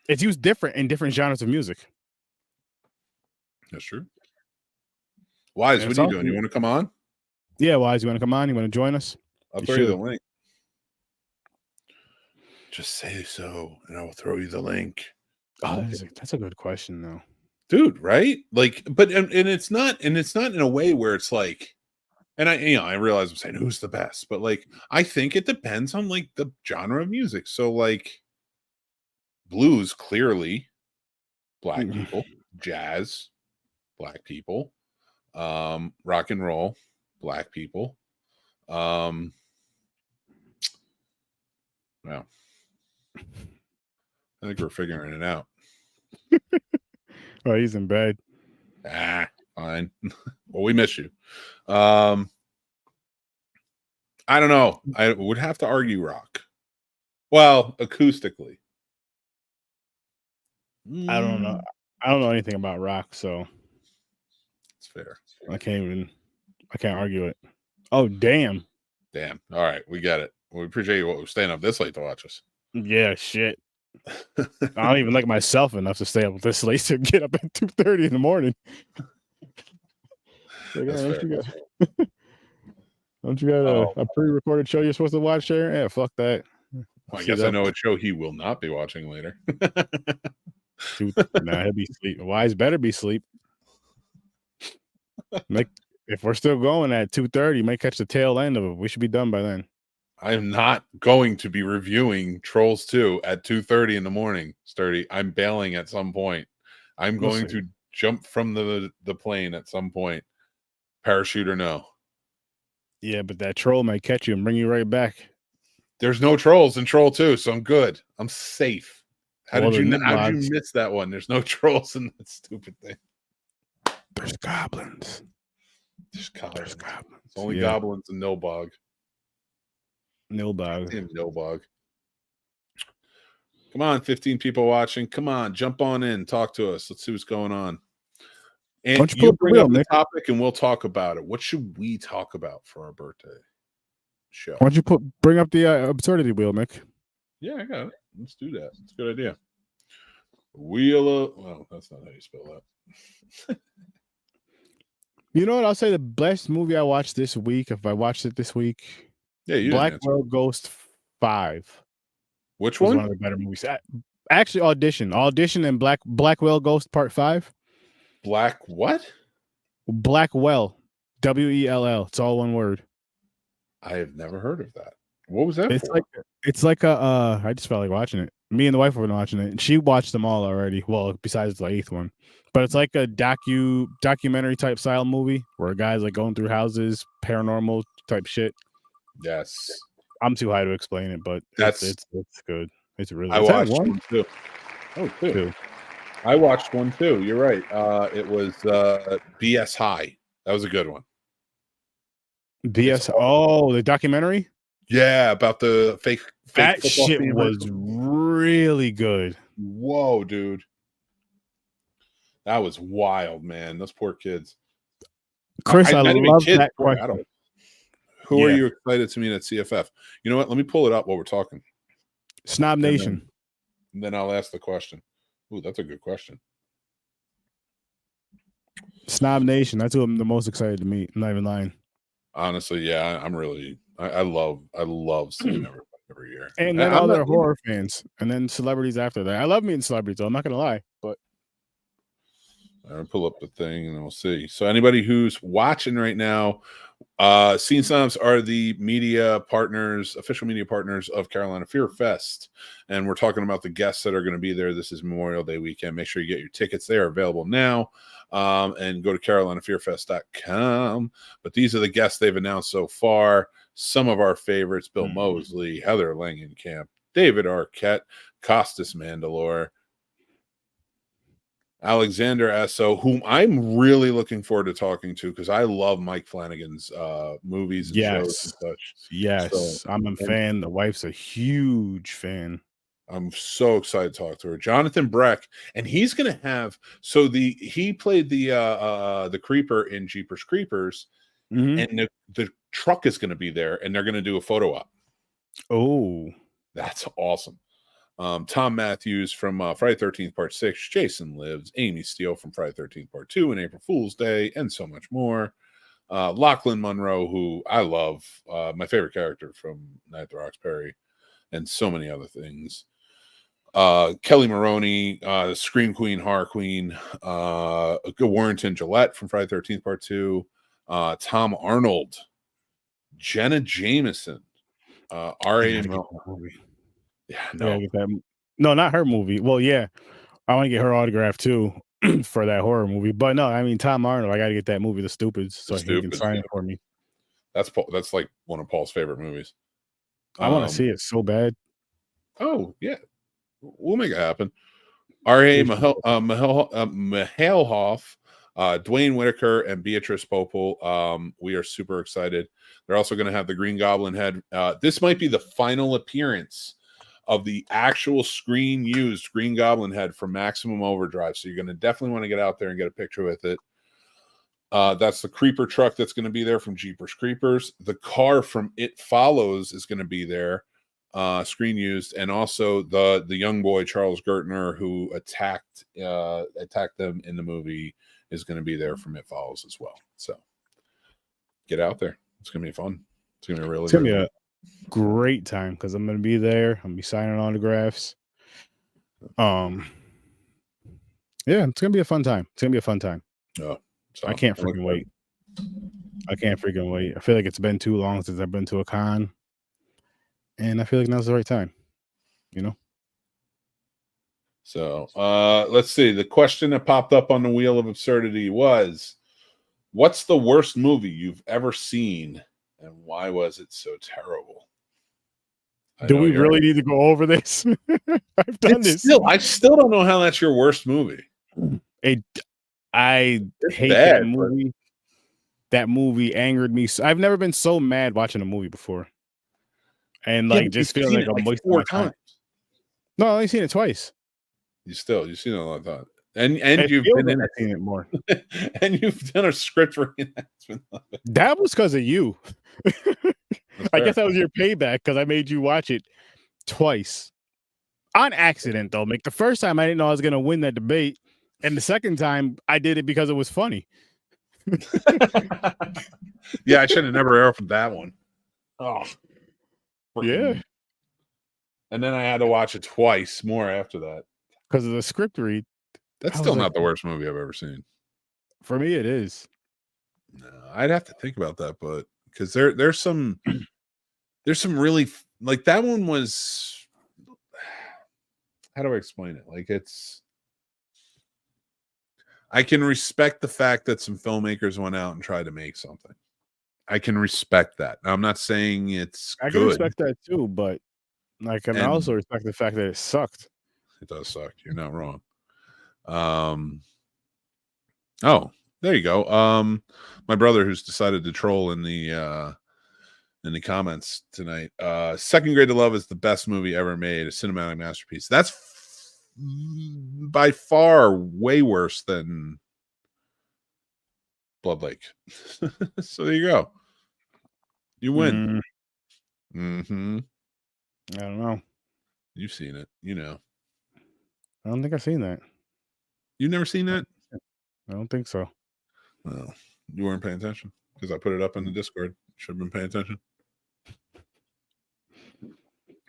it's used different in different genres of music. That's true. Wise, what are you doing? You want to come on? Yeah, Wise, you want to come on? You want to join us? I'll throw you the link. Just say so, and I will throw you the link. Oh, that's a good question, though, dude. Right? Like, but and it's not in a way where it's like, and I realize I'm saying who's the best, but like, I think it depends on like the genre of music. So like, blues, clearly, black people, jazz, black people, rock and roll, black people, wow. I think we're figuring it out. Oh, he's in bed. Fine. Well, we miss you. I don't know. I would have to argue rock. Well, acoustically. I don't know. I don't know anything about rock, so it's fair. I can't argue it. Oh, damn. Damn. All right, we get it. We appreciate you staying up this late to watch us. Yeah, shit. I don't even like myself enough to stay up this late to get up at 2:30 in the morning. Like, don't you got a pre-recorded show you're supposed to watch there? Yeah, fuck that. Well, I guess I know what show he will not be watching later. Nah, he'll be asleep. Wise better be asleep. If we're still going at 2:30, might catch the tail end of it. We should be done by then. I am not going to be reviewing Trolls 2 at 2:30 in the morning, Sturdy. I'm bailing at some point. I'm going to jump from the plane at some point. Parachute or no. Yeah, but that troll might catch you and bring you right back. There's no trolls in Troll 2, so I'm good. I'm safe. How did you miss that one? There's no trolls in that stupid thing. There's goblins. There's goblins. It's only goblins and Nilbog. Nilbog. Nilbog. Come on, 15 people watching. Come on, jump on in, talk to us. Let's see what's going on. And don't you pull you up the bring wheel, up the Nick? topic, and we'll talk about it. What should we talk about for our birthday show? Why don't you bring up the absurdity wheel, Mick? Yeah, I got it. Let's do that. It's a good idea. Wheel of, well, that's not how you spell that. You know what? I'll say the best movie I watched this week, if I watched it this week, Yeah, you Black didn't answer. Well Ghost 5. Which was one? one of the better movies. Actually, Audition and Blackwell Ghost Part 5. Black what? Blackwell, WELL. It's all one word. I have never heard of that. What was that for? It's like a I just felt like watching it. Me and the wife were watching it, and she watched them all already. Well, besides the 8th one, but it's like a documentary type style movie where a guy's like going through houses, paranormal type shit. Yes, I'm too high to explain it, but it's good. It's really. I watched one too. Oh, two. I watched one too. You're right. It was BS High. That was a good one. BS. Oh, the documentary. Yeah, about the fake that football shit team. Was really good. Whoa, dude. That was wild, man. Those poor kids. Chris, I love that question. Who are you excited to meet at CFF? You know what? Let me pull it up while we're talking. SnobNation. And then I'll ask the question. Ooh, that's a good question. SnobNation. That's who I'm the most excited to meet. I'm not even lying. Honestly, yeah, I'm really. I love seeing everybody every year. And then other horror fans, and then celebrities after that. I love meeting celebrities, though. I'm not gonna lie, but I'll pull up the thing and then we'll see. So anybody who's watching right now, Scene Snobs are the media partners, official media partners of Carolina Fear Fest. And we're talking about the guests that are going to be there. This is Memorial Day weekend. Make sure you get your tickets. They are available now. And go to carolinafearfest.com. But these are the guests they've announced so far. Some of our favorites: Bill Moseley, Heather Langenkamp, David Arquette, Costas Mandalore, Alexander Esso, whom I'm really looking forward to talking to because I love Mike Flanagan's movies and shows and such. Yes, so, I'm a fan. The wife's a huge fan. I'm so excited to talk to her. Jonathan Breck, and he's going to have he played the Creeper in Jeepers Creepers, and the truck is going to be there, and they're going to do a photo op. Oh, that's awesome. Tom Matthews from Friday 13th Part 6, Jason Lives, Amy Steele from Friday 13th Part 2 and April Fool's Day, and so much more. Lachlan Monroe, who I love, my favorite character from Night at the Roxbury, and so many other things. Kelly Maroney, Scream Queen, Horror Queen, Warrington Gillette from Friday 13th Part 2, Tom Arnold, Jenna Jameson, R.A. Yeah, no. No, not her movie. Well, yeah, I want to get her autograph too for that horror movie. But no, I mean Tom Arnold. I got to get that movie, The Stupids, so he can sign it for me. That's like one of Paul's favorite movies. I want to see it so bad. Oh yeah, we'll make it happen. R.A. Mahalhoff, Dwayne Whitaker, and Beatrice Popel. We are super excited. They're also going to have the Green Goblin head. This might be the final appearance of the actual screen-used Green Goblin head from Maximum Overdrive. So you're going to definitely want to get out there and get a picture with it. That's the Creeper truck that's going to be there from Jeepers Creepers. The car from It Follows is going to be there, screen-used. And also the young boy, Charles Gertner, who attacked them in the movie, is going to be there from It Follows as well. So get out there. It's going to be fun. It's going to be really good. Great time because I'm gonna be there. I'm gonna be signing autographs. Yeah, it's gonna be a fun time. Oh, so I can't freaking wait. I feel like it's been too long since I've been to a con, and I feel like now's the right time. You know. So let's see. The question that popped up on the Wheel of Absurdity was, "What's the worst movie you've ever seen, and why was it so terrible?" Do we really need to go over this? I've done this. I still don't know how that's your worst movie. I hate that movie. That movie angered me. I've never been so mad watching a movie before, and like just feeling like I'm wasting my time. No, I only seen it twice. You've seen it a lot of times. And It you've feels been like in I've seen it more. it. And you've done a script reenactment of it. That was because of you. That's I fair. guess that was your payback because I made you watch it twice. On accident, though, Mick. The first time I didn't know I was gonna win that debate. And the second time I did it because it was funny. Yeah, I should have never opened that one. Oh, Yeah. And then I had to watch it twice more after that. Because of the script read. That's I was still like, not the worst movie I've ever seen. For me, it is. No, I'd have to think about that, but because there's some really like that one was. How do I explain it? Like I can respect the fact that some filmmakers went out and tried to make something. I can respect that. Now, I'm not saying it's I can good. respect that too, but I can also respect the fact that it sucked. It does suck. You're not wrong. Oh, there you go. My brother, who's decided to troll in the comments tonight. Second Grade to Love is the best movie ever made, a cinematic masterpiece. That's by far way worse than Blood Lake. So there you go. You win. Mm-hmm. I don't know. You've seen it. You know. I don't think I've seen that. You've never seen that? I don't think so. Well, you weren't paying attention because I put it up in the Discord. Should have been paying attention.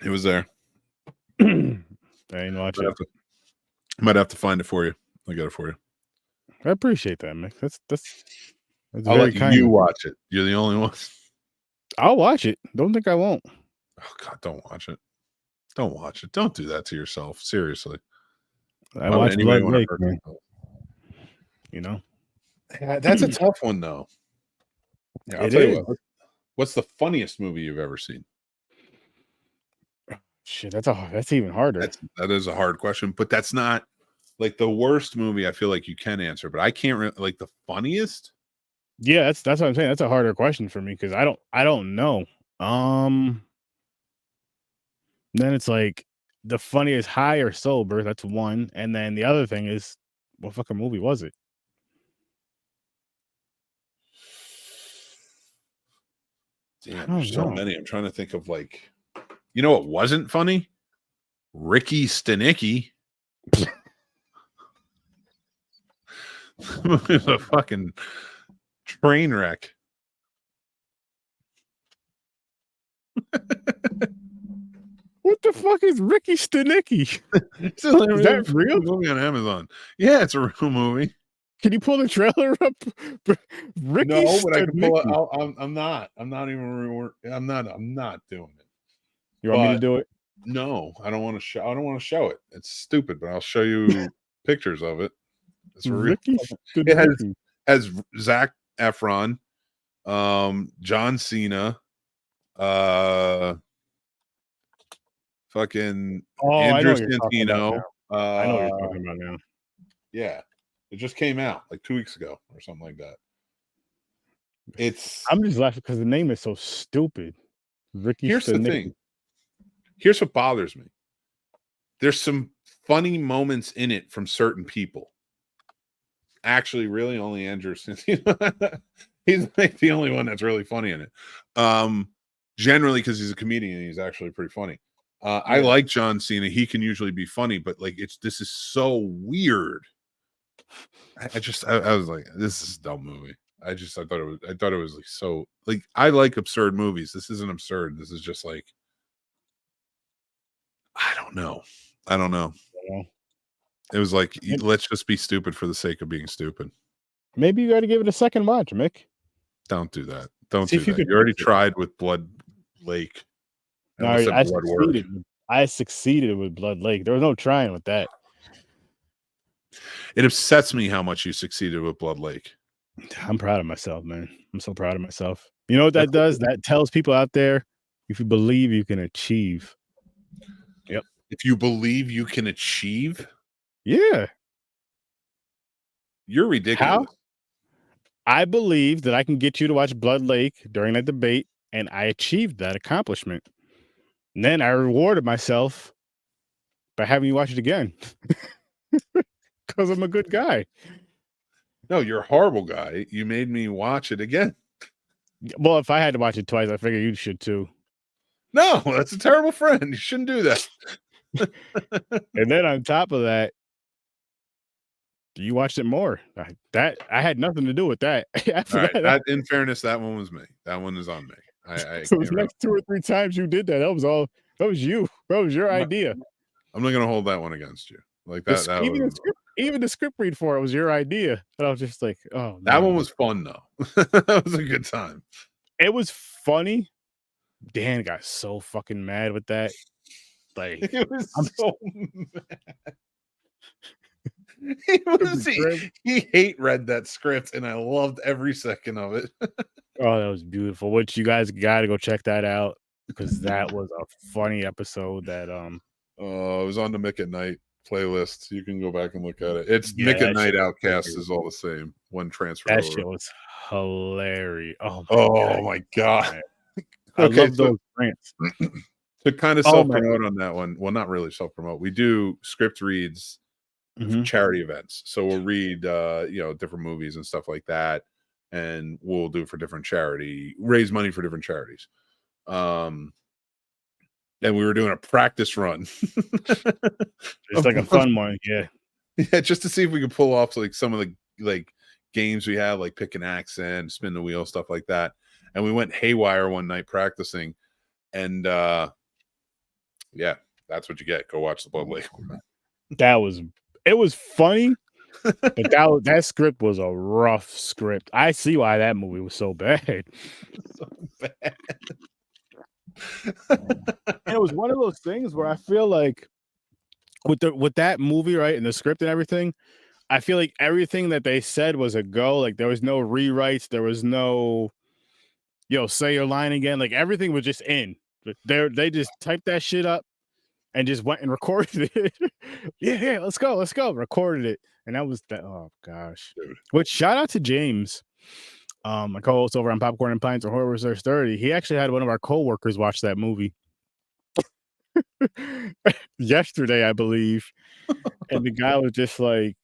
It was there. I didn't watch it. Might have to find it for you. I got it for you. I appreciate that, Mick. That's I'll very let kind. you watch it. You're the only one. I'll watch it. Don't think I won't. Oh God, don't watch it. Don't watch it. Don't do that to yourself. Seriously. I watched Blood Lake, man. You know? Yeah, that's a tough one though. Yeah, I'll tell you what. What's the funniest movie you've ever seen? Shit, that's even harder. That is a hard question, but that's not like the worst movie. I feel like you can answer, but I can't like the funniest. Yeah, that's what I'm saying. That's a harder question for me because I don't know. Then it's like the funniest high or sober. That's one, and then the other thing is, what fucking movie was it? Damn, there's so many. I'm trying to think of like, you know, what wasn't funny? Ricky Stenicki. It was a fucking train wreck. What the fuck is Ricky Stenicki? Is that real? Movie on Amazon. Yeah, it's a real movie. Can you pull the trailer up? Ricky no, but I can pull it. Stenicki. I'm not doing it. You want me to do it? No, I don't want to show. I don't want to show it. It's stupid, but I'll show you pictures of it. It's real. It has Zac Efron, John Cena, fucking Andrew Santino. I know what you're talking about now. Yeah, it just came out like 2 weeks ago or something like that. I'm just laughing because the name is so stupid. Ricky. Here's the thing. Here's what bothers me. There's some funny moments in it from certain people. Actually, really only Andrew Santino. He's like the only one that's really funny in it. Generally, because he's a comedian, he's actually pretty funny. I like John Cena. He can usually be funny, but like this is so weird. I was like, this is a dumb movie. I thought it was like so like I like absurd movies. This isn't absurd. This is just like I don't know. It was like let's just be stupid for the sake of being stupid. Maybe you got to give it a second watch, Mick. Don't do that. Don't do that. You already tried with Blood Lake. No, I succeeded with Blood Lake. There was no trying with that. It upsets me how much you succeeded with Blood Lake. I'm proud of myself, man. I'm so proud of myself. You know what that does? That tells people out there, if you believe, you can achieve. Yep. If you believe you can achieve? Yeah. You're ridiculous. How? I believe that I can get you to watch Blood Lake during that debate, and I achieved that accomplishment. And then I rewarded myself by having you watch it again. Because I'm a good guy. No, you're a horrible guy. You made me watch it again. Well, if I had to watch it twice, I figure you should too. No, that's a terrible friend. You shouldn't do that. And then on top of that, you watched it more. I had nothing to do with that. After All right, that, that, in fairness, that one was me. That one is on me. I so the can't next 2 or 3 times you did that, that was you. That was your idea. I'm not gonna hold that one against you. Like that. Even the script read for it was your idea. And I was just like, oh, that man. one was fun though. That was a good time. It was funny. Dan got so fucking mad with that. Like, it was so mad. He hate read that script, and I loved every second of it. Oh, that was beautiful. Which you guys got to go check that out because that was a funny episode. That it was on the Mick at Night playlist. You can go back and look at it. It's Yeah, Mick at Night Outcasts is all the same. One transfer. that over. shit was hilarious. Oh my god. I love those rants. To kind of Oh, self-promote on that one. Well, not really self-promote. We do script reads for charity events. So we'll read different movies and stuff like that. And we'll do for different raise money for different charities. And we were doing a practice run. It's like a fun one, yeah. Yeah, just to see if we could pull off like some of the like games we have, like pick an accent, spin the wheel, stuff like that. And we went haywire one night practicing, and yeah, that's what you get. Go watch the Blood Lake. It was funny, but that script was a rough script. I see why that movie was so bad. So bad. And it was one of those things where I feel like with that movie, right, and the script and everything, I feel like everything that they said was a go. Like there was no rewrites, there was no say your line again. Like everything was just in. They just typed that shit up and just went and recorded it. yeah, let's go. Recorded it. And that was that. Oh gosh. Dude. Which shout out to James. My co-host over on Popcorn and Pints or Horror Research 30. He actually had one of our co-workers watch that movie yesterday, I believe. And the guy was just like,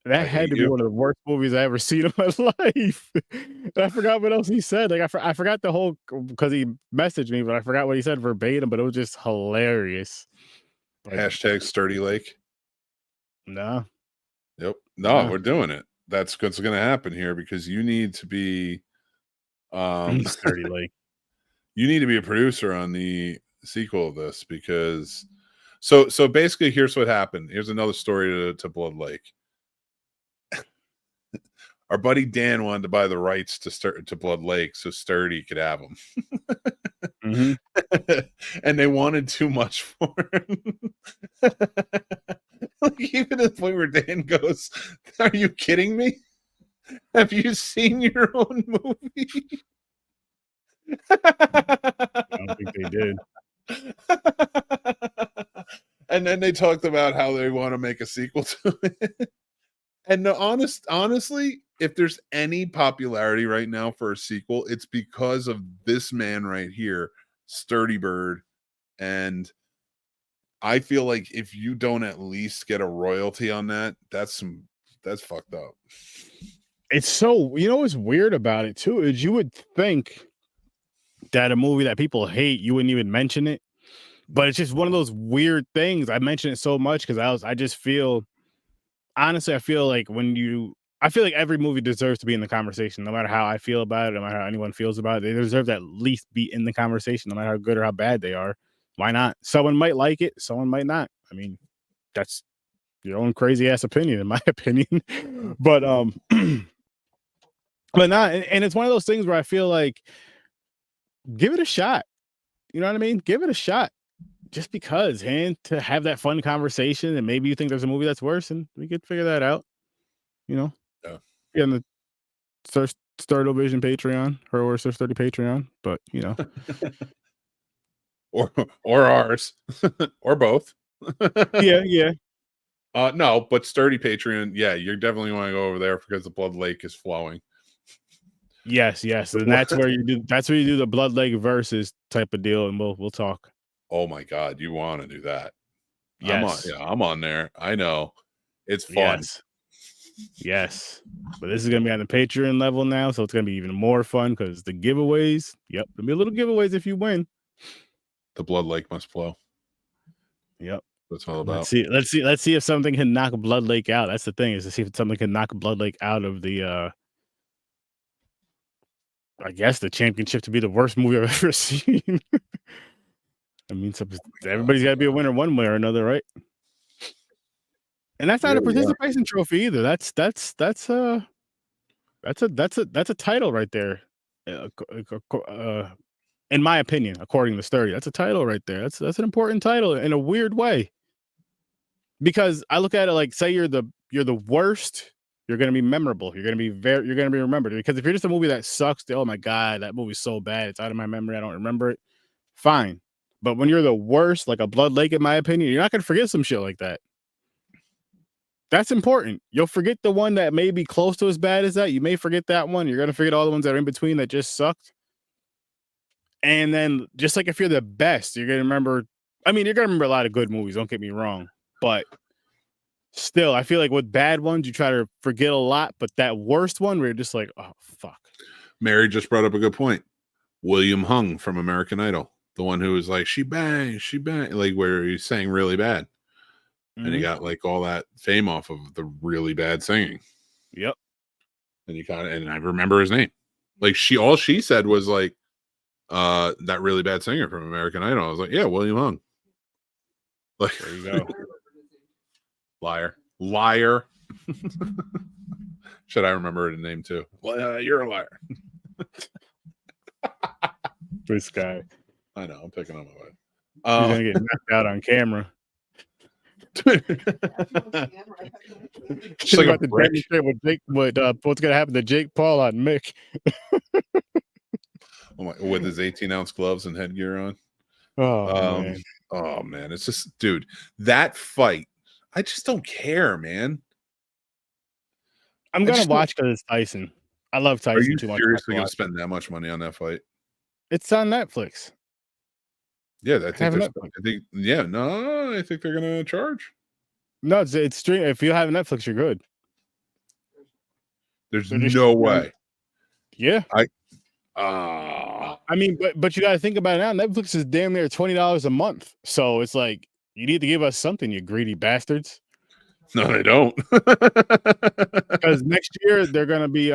that had to be one of the worst movies I ever seen in my life. And I forgot what else he said. Like I forgot the whole, because he messaged me, but I forgot what he said verbatim, but it was just hilarious. Like, hashtag Sturdy Lake. No. Yep. No, we're doing it. That's what's going to happen here because you need to be Sturdy Lake. You need to be a producer on the sequel of this because so basically here's what happened. Here's another story to Blood Lake. Our buddy Dan wanted to buy the rights to Blood Lake so Sturdy could have them. And they wanted too much for him. Like, even to the point where Dan goes, "Are you kidding me? Have you seen your own movie?" I don't think they did. And then they talked about how they want to make a sequel to it. And honestly, if there's any popularity right now for a sequel, it's because of this man right here, Sturdy Bird. And I feel like if you don't at least get a royalty on that, that's fucked up. It's so, what's weird about it too is you would think that a movie that people hate, you wouldn't even mention it. But it's just one of those weird things. I mention it so much because I just feel, honestly, I feel like every movie deserves to be in the conversation, no matter how I feel about it, no matter how anyone feels about it. They deserve to at least be in the conversation, no matter how good or how bad they are. Why not? Someone might like it, someone might not. I mean, that's your own crazy ass opinion, in my opinion. But but not, and it's one of those things where I feel like give it a shot. You know what I mean? Give it a shot. Just because, and to have that fun conversation, and maybe you think there's a movie that's worse, and we could figure that out. Yeah. In the Sturd-O-Vision Patreon or Search 30 Patreon, but or ours or both. yeah. No, but Sturdy Patreon, yeah, you definitely want to go over there because the Blood Lake is flowing. Yes, and that's where you do the Blood Lake versus type of deal, and we'll talk. Oh my God, you want to do that? Yes. I'm on there. I know. It's fun. Yes. But this is gonna be on the Patreon level now, so it's gonna be even more fun because the giveaways. Yep, there'll be little giveaways if you win. The blood lake must flow. Yep. That's all about. Let's see if something can knock Blood Lake out. That's the thing, is to see if something can knock Blood Lake out of the I guess the championship to be the worst movie I've ever seen. I mean, everybody's got to be a winner one way or another, right? And that's not a participation trophy either. That's a title right there. In my opinion, according to Sturdy, that's a title right there. That's an important title in a weird way. Because I look at it like, say you're the worst, you're gonna be memorable. You're gonna be remembered. Because if you're just a movie that sucks, oh my God, that movie's so bad, it's out of my memory, I don't remember it. Fine. But when you're the worst, like a Blood Lake, in my opinion, you're not gonna forget some shit like that. That's important. You'll forget the one that may be close to as bad as that. You may forget that one. You're gonna forget all the ones that are in between that just sucked. And then, just like if you're the best, you're gonna remember. I mean, you're gonna remember a lot of good movies. Don't get me wrong, but still, I feel like with bad ones, you try to forget a lot. But that worst one, where you're just like, oh fuck. Mary just brought up a good point. William Hung from American Idol, the one who was like, she bang, like where he's sang really bad. And he got like all that fame off of the really bad singing. Yep. And and I remember his name. Like all she said was like, that really bad singer from American Idol. I was like, yeah, William Hung. Like, there you go. Liar. Should I remember the name too? Well, you're a liar. This guy. I know. I'm picking on my wife. He's gonna get knocked out on camera. She's like about to demonstrate what's gonna happen to Jake Paul on Mick. With his 18-ounce gloves and headgear on. Oh man, it's just, dude, that fight. I just don't care, man. I'm gonna watch because it's Tyson. I love Tyson. Are you too much. seriously gonna spend that much money on that fight? It's on Netflix. Yeah, I think they're gonna charge. No, it's stream. If you have Netflix, you're good. There's no way. Yeah. I mean, but you got to think about it now. Netflix is damn near $20 a month, so it's like you need to give us something, you greedy bastards. No, they don't. Because next year they're gonna be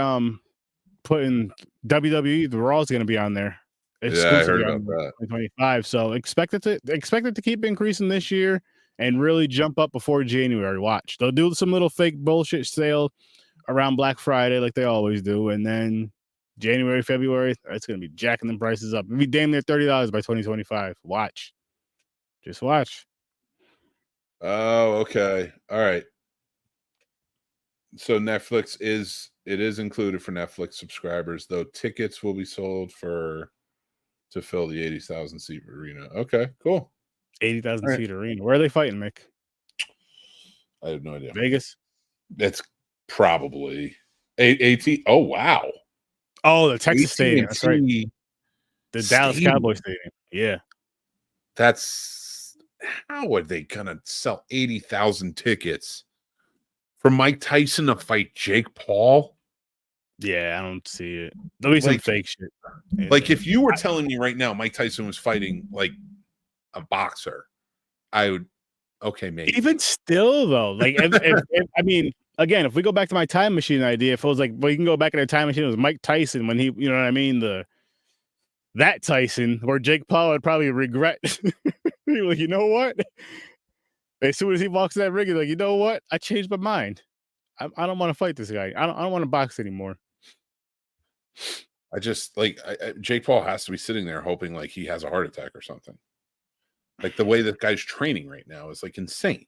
putting WWE. The Raw's gonna be on there. Yeah, I heard about that. 2025. So expect it to keep increasing this year and really jump up before January. Watch, they'll do some little fake bullshit sale around Black Friday like they always do, and then January, February, it's gonna be jacking them prices up. It'll be damn near $30 by 2025. Watch, just watch. Oh, okay, all right. So Netflix is included for Netflix subscribers, though tickets will be sold to fill the 80,000 seat arena. Okay, cool. 80,000 seat arena. Where are they fighting, Mick? I have no idea. Vegas. That's probably AT. Oh wow. Oh, the Texas Stadium. That's right. The Dallas Stadium. Cowboys Stadium. Yeah. That's how are they gonna sell 80,000 tickets for Mike Tyson to fight Jake Paul? Yeah, I don't see it. There'll be some fake shit. Like if you were telling me right now Mike Tyson was fighting like a boxer, I would. Okay, maybe. Even still, though, like if I mean, again, if we go back to my time machine idea, if it was like, well, you can go back in a time machine, it was Mike Tyson when he, you know what I mean, that Tyson, where Jake Paul would probably regret. Like, you know what? As soon as he walks in that ring, he's like, you know what? I changed my mind. I don't want to fight this guy. I don't want to box anymore. I just like Jake Paul has to be sitting there hoping like he has a heart attack or something. Like the way that guy's training right now is like insane.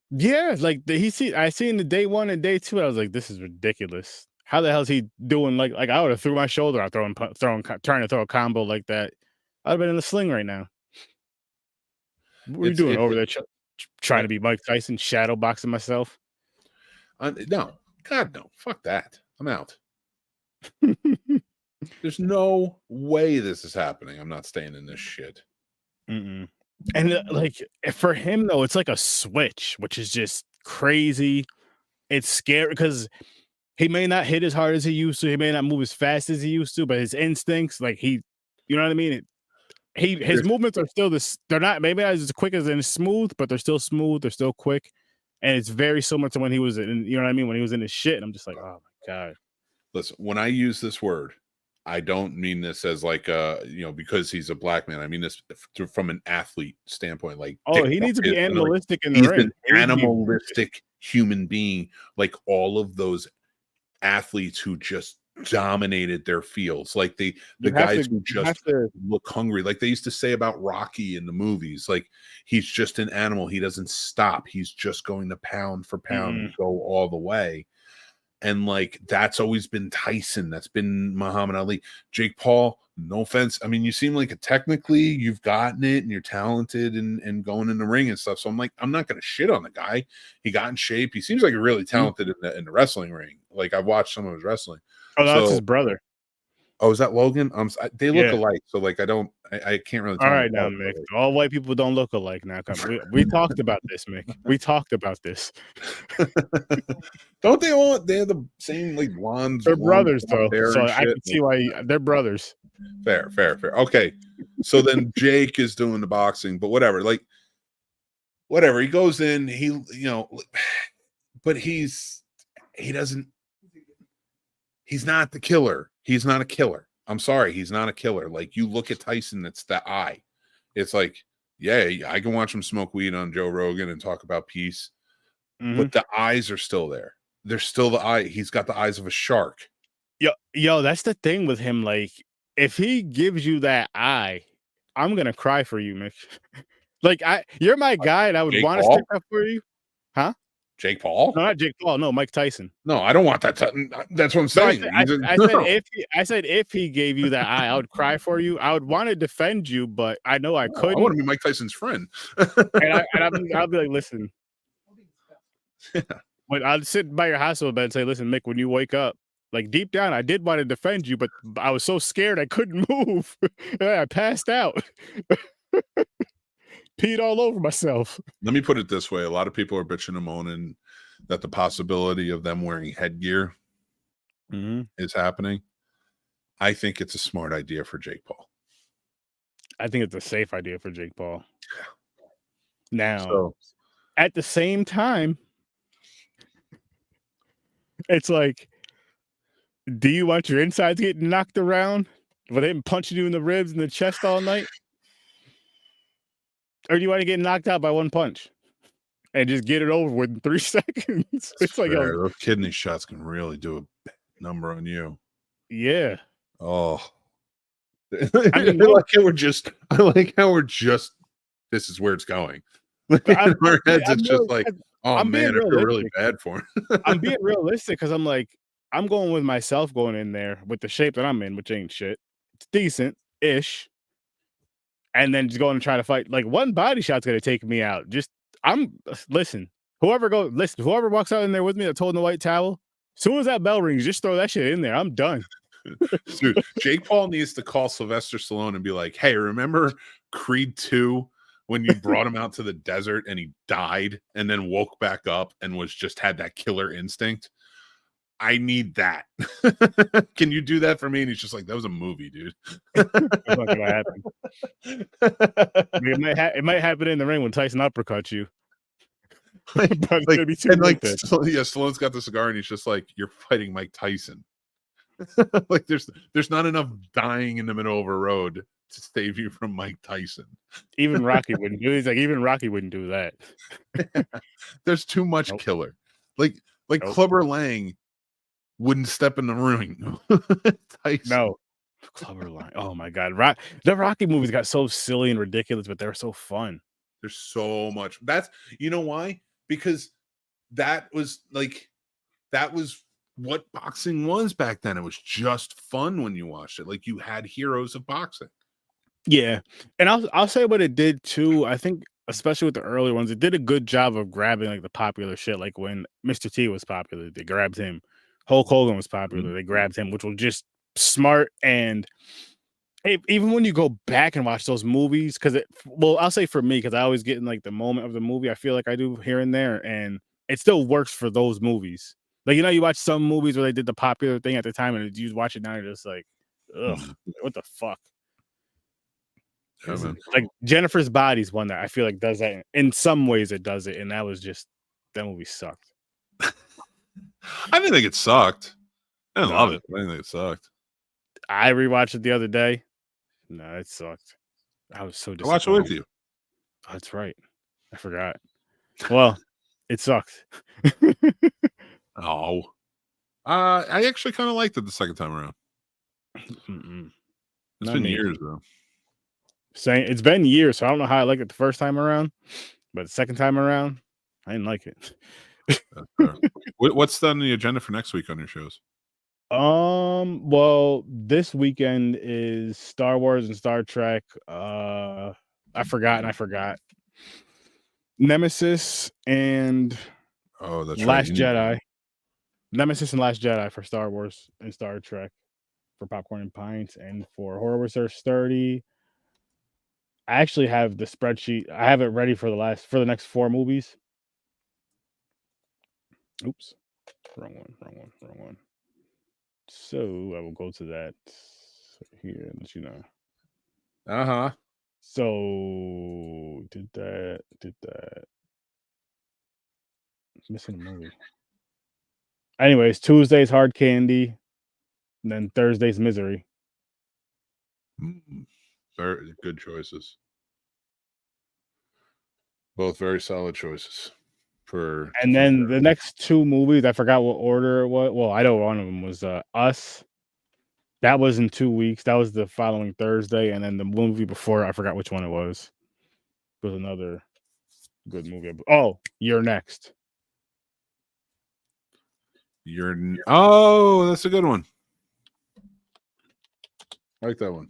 Yeah, like I seen the day 1 and day 2. I was like, this is ridiculous. How the hell is he doing? Like I would have threw my shoulder out trying to throw a combo like that. I'd have been in the sling right now. What are you doing over there? Trying to be Mike Tyson, shadow boxing myself? No, God no, fuck that. I'm out. There's no way this is happening. I'm not staying in this shit. Mm-mm. And like for him though, it's like a switch, which is just crazy. It's scary because he may not hit as hard as he used to. He may not move as fast as he used to, but his instincts, like you know what I mean? His movements are still this. They're not maybe not as quick as smooth, but they're still smooth. They're still quick, and it's very similar to when he was in. You know what I mean? When he was in his shit, and I'm just like, oh my god. Listen, when I use this word, I don't mean this as like because he's a black man. I mean this from an athlete standpoint. Like, oh, he needs to be animalistic in the ring. He's an animalistic human being, like all of those athletes who just dominated their fields, like the guys who just look hungry, like they used to say about Rocky in the movies. Like, he's just an animal. He doesn't stop. He's just going to pound for pound and go all the way. And like that's always been Tyson. That's been Muhammad Ali. Jake Paul, no offense. I mean, you seem like technically you've gotten it and you're talented and going in the ring and stuff. So I'm like, I'm not going to shit on the guy. He got in shape. He seems like you're really talented in the wrestling ring. Like, I've watched some of his wrestling. Oh, that's his brother. Oh, is that Logan? They look alike. So like, I can't really tell. All right, now, Mick. All white people don't look alike now. We talked about this, Mick. We talked about this. Don't they all? They're the same, like blondes. They're brothers, though. So I can see why they're brothers. Fair. Okay, so then Jake is doing the boxing, but whatever. Like, whatever. He goes in. But he's not the killer. He's not a killer. I'm sorry, he's not a killer. Like, you look at Tyson, it's the eye. It's like, yeah, I can watch him smoke weed on Joe Rogan and talk about peace, but the eyes are still there. They're still the eye. He's got the eyes of a shark. Yo, that's the thing with him. Like, if he gives you that eye, I'm gonna cry for you, Mick. Like, you're my guy, and I would want to stick up for you, huh? Jake Paul? No, not Jake Paul. No, Mike Tyson. No, I don't want that. That's what I'm saying. I said if he gave you that eye, I would cry for you. I would want to defend you, but I know I couldn't. I want to be Mike Tyson's friend. I'll be like, listen. When I'd sit by your hospital bed and say, listen, Mick, when you wake up, like deep down, I did want to defend you, but I was so scared I couldn't move. I passed out. Peed all over myself. Let me put it this way. A lot of people are bitching and moaning that the possibility of them wearing headgear is happening. I think it's a smart idea for Jake Paul. I think it's a safe idea for Jake Paul. Now, at the same time, it's like, do you want your insides getting knocked around with him punching you in the ribs and the chest all night? Or do you want to get knocked out by one punch and just get it over with in 3 seconds? It's like those kidney shots can really do a number on you. Yeah. Oh, I like how we're just. This is where it's going. Like, in our heads, it's just like, oh man, I feel really bad for him. I'm being realistic because I'm like, I'm going with myself going in there with the shape that I'm in, which ain't shit. It's decent-ish. And then just going and try to fight. Like, one body shot's gonna take me out. Whoever walks out in there with me that's holding the white towel, as soon as that bell rings, just throw that shit in there. I'm done. Dude, Jake Paul needs to call Sylvester Stallone and be like, hey, remember Creed 2 when you brought him out to the desert and he died and then woke back up and had that killer instinct? I need that. Can you do that for me? And he's just like, that was a movie, dude. That's not gonna happen. It might happen in the ring when Tyson uppercuts you. Stallone's got the cigar and he's just like, you're fighting Mike Tyson. Like, there's not enough dying in the middle of a road to save you from Mike Tyson. Even Rocky wouldn't do it. He's like, even Rocky wouldn't do that. There's too much killer. Like Clubber Lang wouldn't step in the ring. No. Clubber Lang. Oh my God. The Rocky movies got so silly and ridiculous, but they're so fun. There's so much. You know why? Because that was what boxing was back then. It was just fun when you watched it. Like, you had heroes of boxing. Yeah. And I'll say what it did too. I think, especially with the early ones, it did a good job of grabbing like the popular shit. Like when Mr. T was popular, they grabbed him. Hulk Hogan was popular. They grabbed him, which was just smart and even when you go back and watch those movies, I'll say for me, because I always get in like the moment of the movie. I feel like I do here and there, and it still works for those movies. Like, you watch some movies where they did the popular thing at the time, and you watch it now, you're just like, ugh, what the fuck? Yeah, man. Like Jennifer's Body's one that I feel like does that in some ways. It does it, and that movie sucked. I didn't think it sucked. I didn't love it. I didn't think it sucked. I rewatched it the other day. No, it sucked. I was so disappointed. I watched it with you. Oh, that's right. I forgot. Well, it sucked. Oh. I actually kind of liked it the second time around. It's been years though. It's been years, so I don't know how I liked it the first time around, but the second time around, I didn't like it. What's on the agenda for next week on your shows? Well, this weekend is Star Wars and Star Trek. I forgot. Nemesis and that's Last Jedi. Nemesis and Last Jedi for Star Wars and Star Trek for Popcorn and Pints, and for Horror Research Sturdy. I actually have the spreadsheet. I have it ready for the next 4 movies. Oops. Wrong one. So I will go to that here and let you know. So did that. Missing a movie. Anyways, Tuesday's Hard Candy, and then Thursday's Misery. Very good choices. Both very solid choices. And then the next 2 movies, I forgot what order it was. Well, I know one of them was Us. That was in 2 weeks. That was the following Thursday, and then the movie before, I forgot which one it was. It was another good movie. Oh, You're Next. That's a good one. I like that one.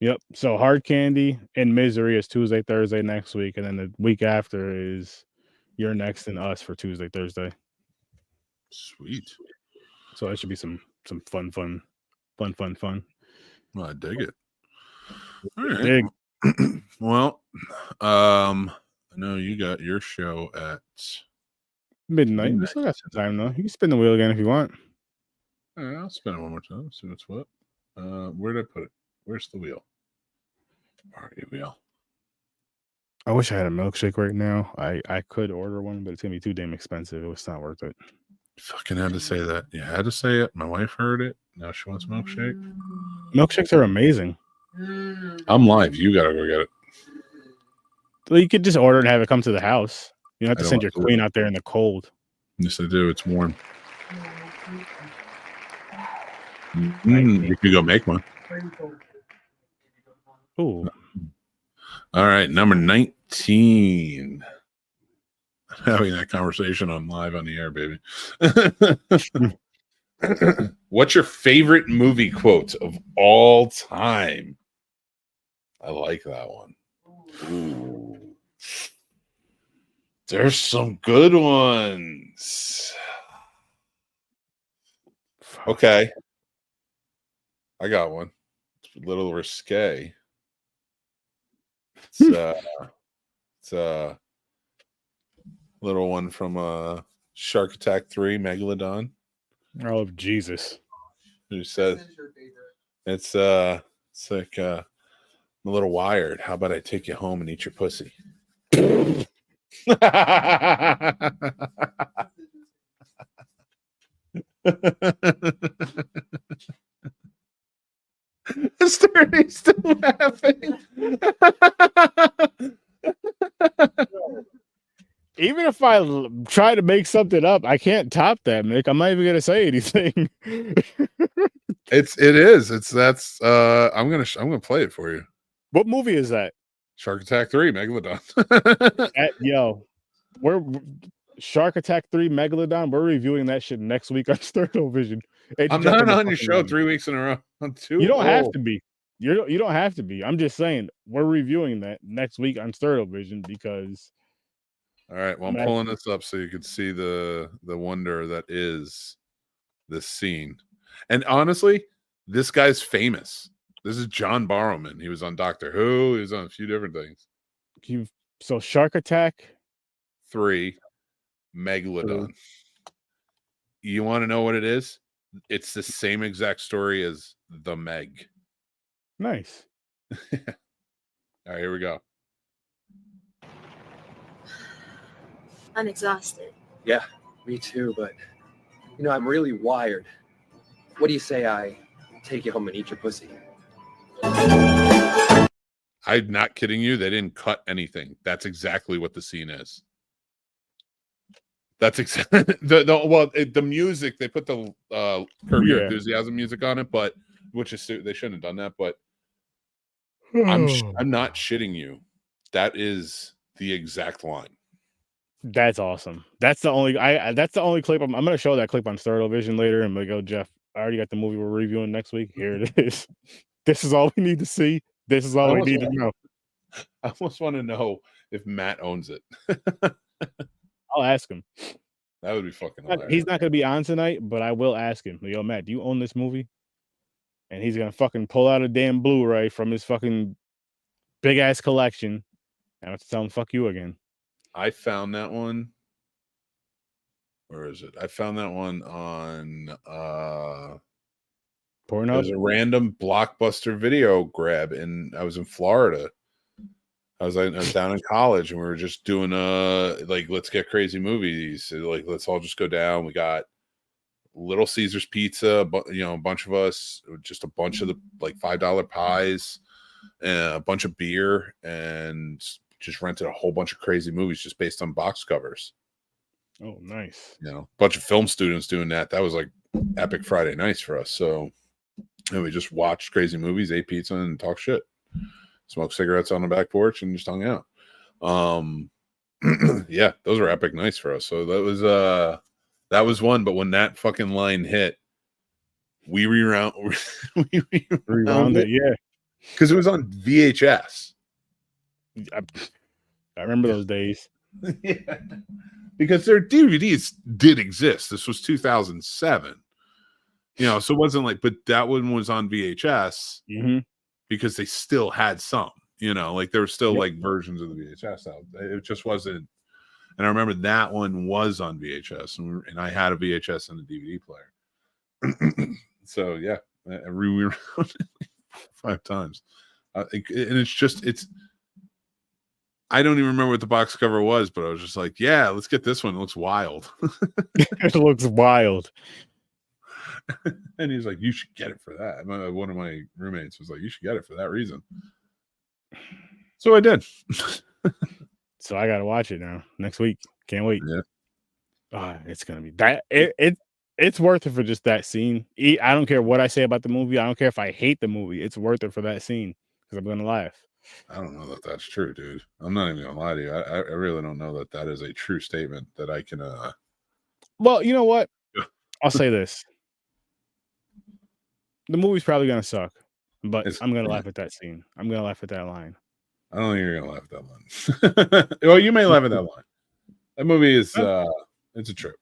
Yep. So Hard Candy and Misery is Tuesday, Thursday next week, and then the week after is You're Next and Us for Tuesday, Thursday. Sweet. So that should be some fun. Well, I dig it. All right. Dig. Well, I know you got your show at midnight. We still got some time though. You can spin the wheel again if you want. All right, I'll spin it one more time. See what's what. Where did I put it? Where's the wheel? Party wheel. I wish I had a milkshake right now. I could order one, but it's gonna be too damn expensive. It was not worth it. Fucking had to say that. You had to say it. My wife heard it. Now she wants milkshake. Milkshakes are amazing. I'm live. You gotta go get it. Well, you could just order and have it come to the house. You don't have to send your queen out there in the cold. Yes, I do. It's warm. You could go make one. Ooh. All right, number 19. Having that conversation on live on the air, baby. What's your favorite movie quote of all time? I like that one. Ooh. There's some good ones. Okay. I got one. It's a little risque. It's a little one from Shark Attack 3, Megalodon. Oh, Jesus. Who says it's like a little wired. How about I take you home and eat your pussy? Sturdy's still laughing. Even if I try to make something up, I can't top that, Mick. I'm not even gonna say anything. It is. That's I'm gonna play it for you. What movie is that? Shark Attack 3, Megalodon. We're Shark Attack 3 Megalodon. We're reviewing that shit next week on Sturd-O-Vision. I'm not on your show 3 weeks in a row. I'm too You don't old. have to be. You don't have to be. I'm just saying we're reviewing that next week on Sturd-O-Vision because. All right. Well, I'm pulling this up so you can see the wonder that is this scene. And honestly, this guy's famous. This is John Barrowman. He was on Doctor Who. He was on a few different things. So Shark Attack. 3, Megalodon. You want to know what it is? It's the same exact story as The Meg. Nice. All right, here we go. I'm exhausted. Yeah, me too, but I'm really wired. What do you say I take you home and eat your pussy? I'm not kidding you. They didn't cut anything. That's exactly what the scene is. That's exactly the music. They put the Curb Your Enthusiasm music on it, but which is they shouldn't have done that. But I'm not shitting you. That is the exact line. That's awesome. That's the only clip. I'm gonna show that clip on Sturd-O-Vision later, and we go, Jeff. I already got the movie we're reviewing next week. Here it is. This is all we need to see. This is all we need to know. I almost want to know if Matt owns it. I'll ask him. That would be fucking hilarious. He's not going to be on tonight, but I will ask him. Yo, Matt, do you own this movie? And he's going to fucking pull out a damn Blu-ray from his fucking big-ass collection. And I have to tell him, fuck you again. I found that one. Where is it? I found that one on Pornhub. It was a random Blockbuster video grab, and I was in Florida. I was down in college, and we were just doing let's get crazy movies. So, let's all just go down. We got Little Caesars pizza, but a bunch of us, just a bunch of the $5 pies, and a bunch of beer, and just rented a whole bunch of crazy movies just based on box covers. Oh, nice. A bunch of film students doing that. That was like epic Friday nights for us. So, and we just watched crazy movies, ate pizza, and talked shit. Smoked cigarettes on the back porch and just hung out. Yeah, those were epic nights for us. So that was one. But when that fucking line hit, we rewound it, yeah, because it was on VHS. I remember those days. Yeah, because their DVDs did exist. This was 2007. So it wasn't but that one was on VHS. Mm-hmm. Because they still had some, there were still versions of the VHS out. It just wasn't. And I remember that one was on VHS, and I had a VHS and a DVD player. So yeah, I rewound it 5 times, and it's. I don't even remember what the box cover was, but I was just like, yeah, let's get this one. It looks wild. It looks wild. And he's like, you should get it for that. One of my roommates was like, you should get it for that reason. So I did. So I gotta watch it now next week. Can't wait. Yeah. It's gonna be that it's worth it for just that scene. I don't care what I say about the movie. I don't care if I hate the movie. It's worth it for that scene because I'm gonna laugh. I don't know that that's true, dude. I'm not even gonna lie to you. I really don't know that is a true statement that I can. Well, you know what? I'll say this. The movie's probably gonna suck, but I'm gonna laugh at that scene. I'm gonna laugh at that line. I don't think you're gonna laugh at that line. Well, you may laugh at that line. That movie is it's a trip.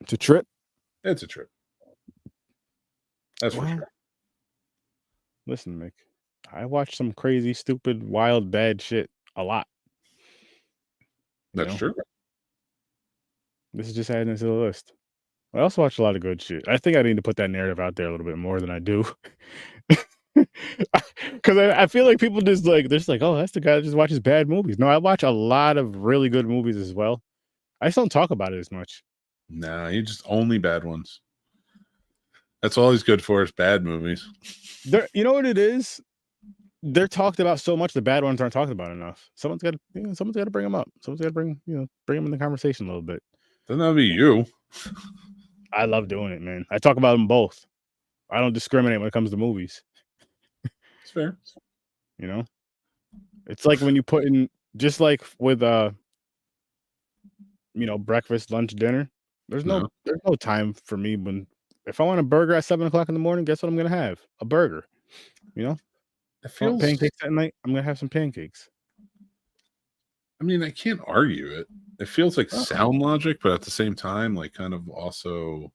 It's a trip. It's a trip. That's for sure. Listen, Mick, I watch some crazy, stupid, wild, bad shit a lot. That's true. This is just adding to the list. I also watch a lot of good shit. I think I need to put that narrative out there a little bit more than I do. Because I feel like people just they're just like, oh, that's the guy that just watches bad movies. No, I watch a lot of really good movies as well. I just don't talk about it as much. Nah, you just only bad ones. That's all he's good for is bad movies. You know what it is? They're talked about so much. The bad ones aren't talked about enough. Someone's got to bring them up. Someone's got to bring them in the conversation a little bit. Doesn't that be you? I love doing it, man. I talk about them both. I don't discriminate when it comes to movies. It's fair. It's like when you put in, just like with breakfast, lunch, dinner. There's no time for me if I want a burger at 7:00 in the morning. Guess what I'm gonna have? A burger. It feels pancakes at night. I'm gonna have some pancakes. I mean, I can't argue it. It feels like sound logic, but at the same time, kind of also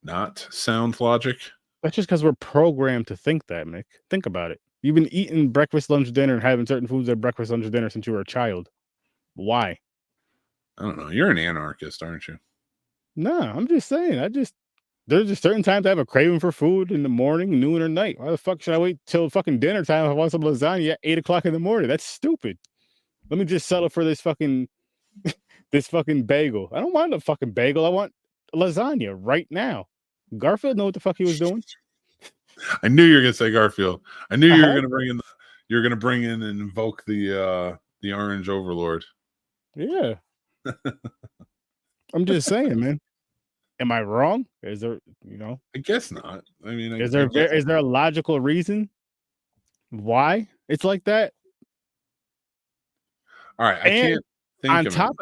not sound logic. That's just because we're programmed to think that, Mick. Think about it. You've been eating breakfast, lunch, dinner, and having certain foods at breakfast, lunch, dinner since you were a child. Why? I don't know. You're an anarchist, aren't you? No, I'm just saying. There's just certain times I have a craving for food in the morning, noon, or night. Why the fuck should I wait till fucking dinner time if I want some lasagna at 8 o'clock in the morning? That's stupid. Let me just settle for this fucking bagel. I don't want a fucking bagel. I want lasagna right now. Garfield know what the fuck he was doing. I knew you were gonna say Garfield. I knew you were gonna bring in. You're gonna bring in and invoke the orange overlord. Yeah. I'm just saying, man. Am I wrong? Is there, I guess not. I mean, is there a logical reason why it's like that? All right, I can't think on of top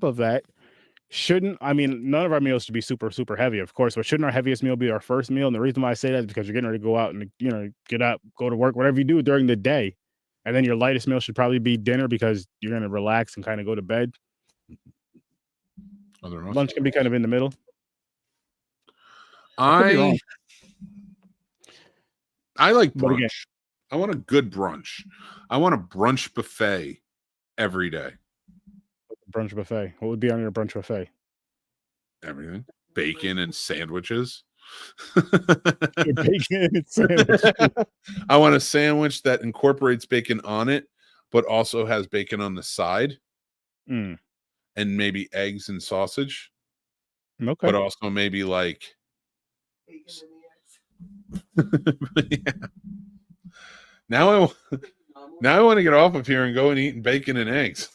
of that, none of our meals should be super, super heavy, of course, but shouldn't our heaviest meal be our first meal? And the reason why I say that is because you're getting ready to go out and, get up, go to work, whatever you do during the day. And then your lightest meal should probably be dinner because you're going to relax and kind of go to bed. Lunch can be kind of in the middle. I like But brunch. again, I want a good brunch. I want a brunch buffet every day. Brunch buffet. What would be on your brunch buffet? Everything. Bacon and sandwiches. Bacon and sandwiches. I want a sandwich that incorporates bacon on it, but also has bacon on the side. Mm. And maybe eggs and sausage. Okay. But also maybe like yeah. Now I want to get off of here and go and eat bacon and eggs.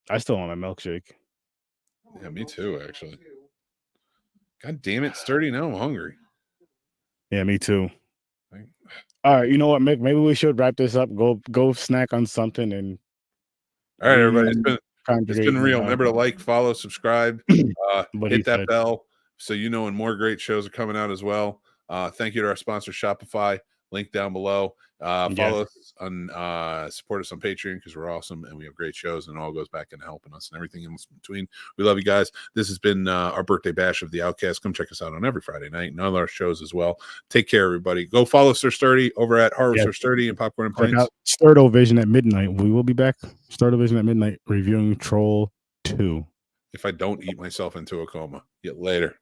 I still want my milkshake. Yeah, me too, actually. God damn it, Sturdy. Now I'm hungry. Yeah, me too. All right, you know what, Mick? Maybe we should wrap this up. Go snack on something and. All right, everybody. It's been real. Remember to like, follow, subscribe, hit that bell so you know when more great shows are coming out as well. Thank you to our sponsor, Shopify. Link down below. Follow us on support us on Patreon because we're awesome and we have great shows and it all goes back into helping us and everything in between. We love you guys. This has been our birthday bash of the Outcasts. Come check us out on every Friday night and all our shows as well. Take care, everybody. Go follow Sir Sturdy over at Horror Sir Sturdy and Popcorn and Pints. Sturd-O-Vision at midnight. We will be back. Sturd-O-Vision at midnight reviewing Troll 2. If I don't eat myself into a coma. Later.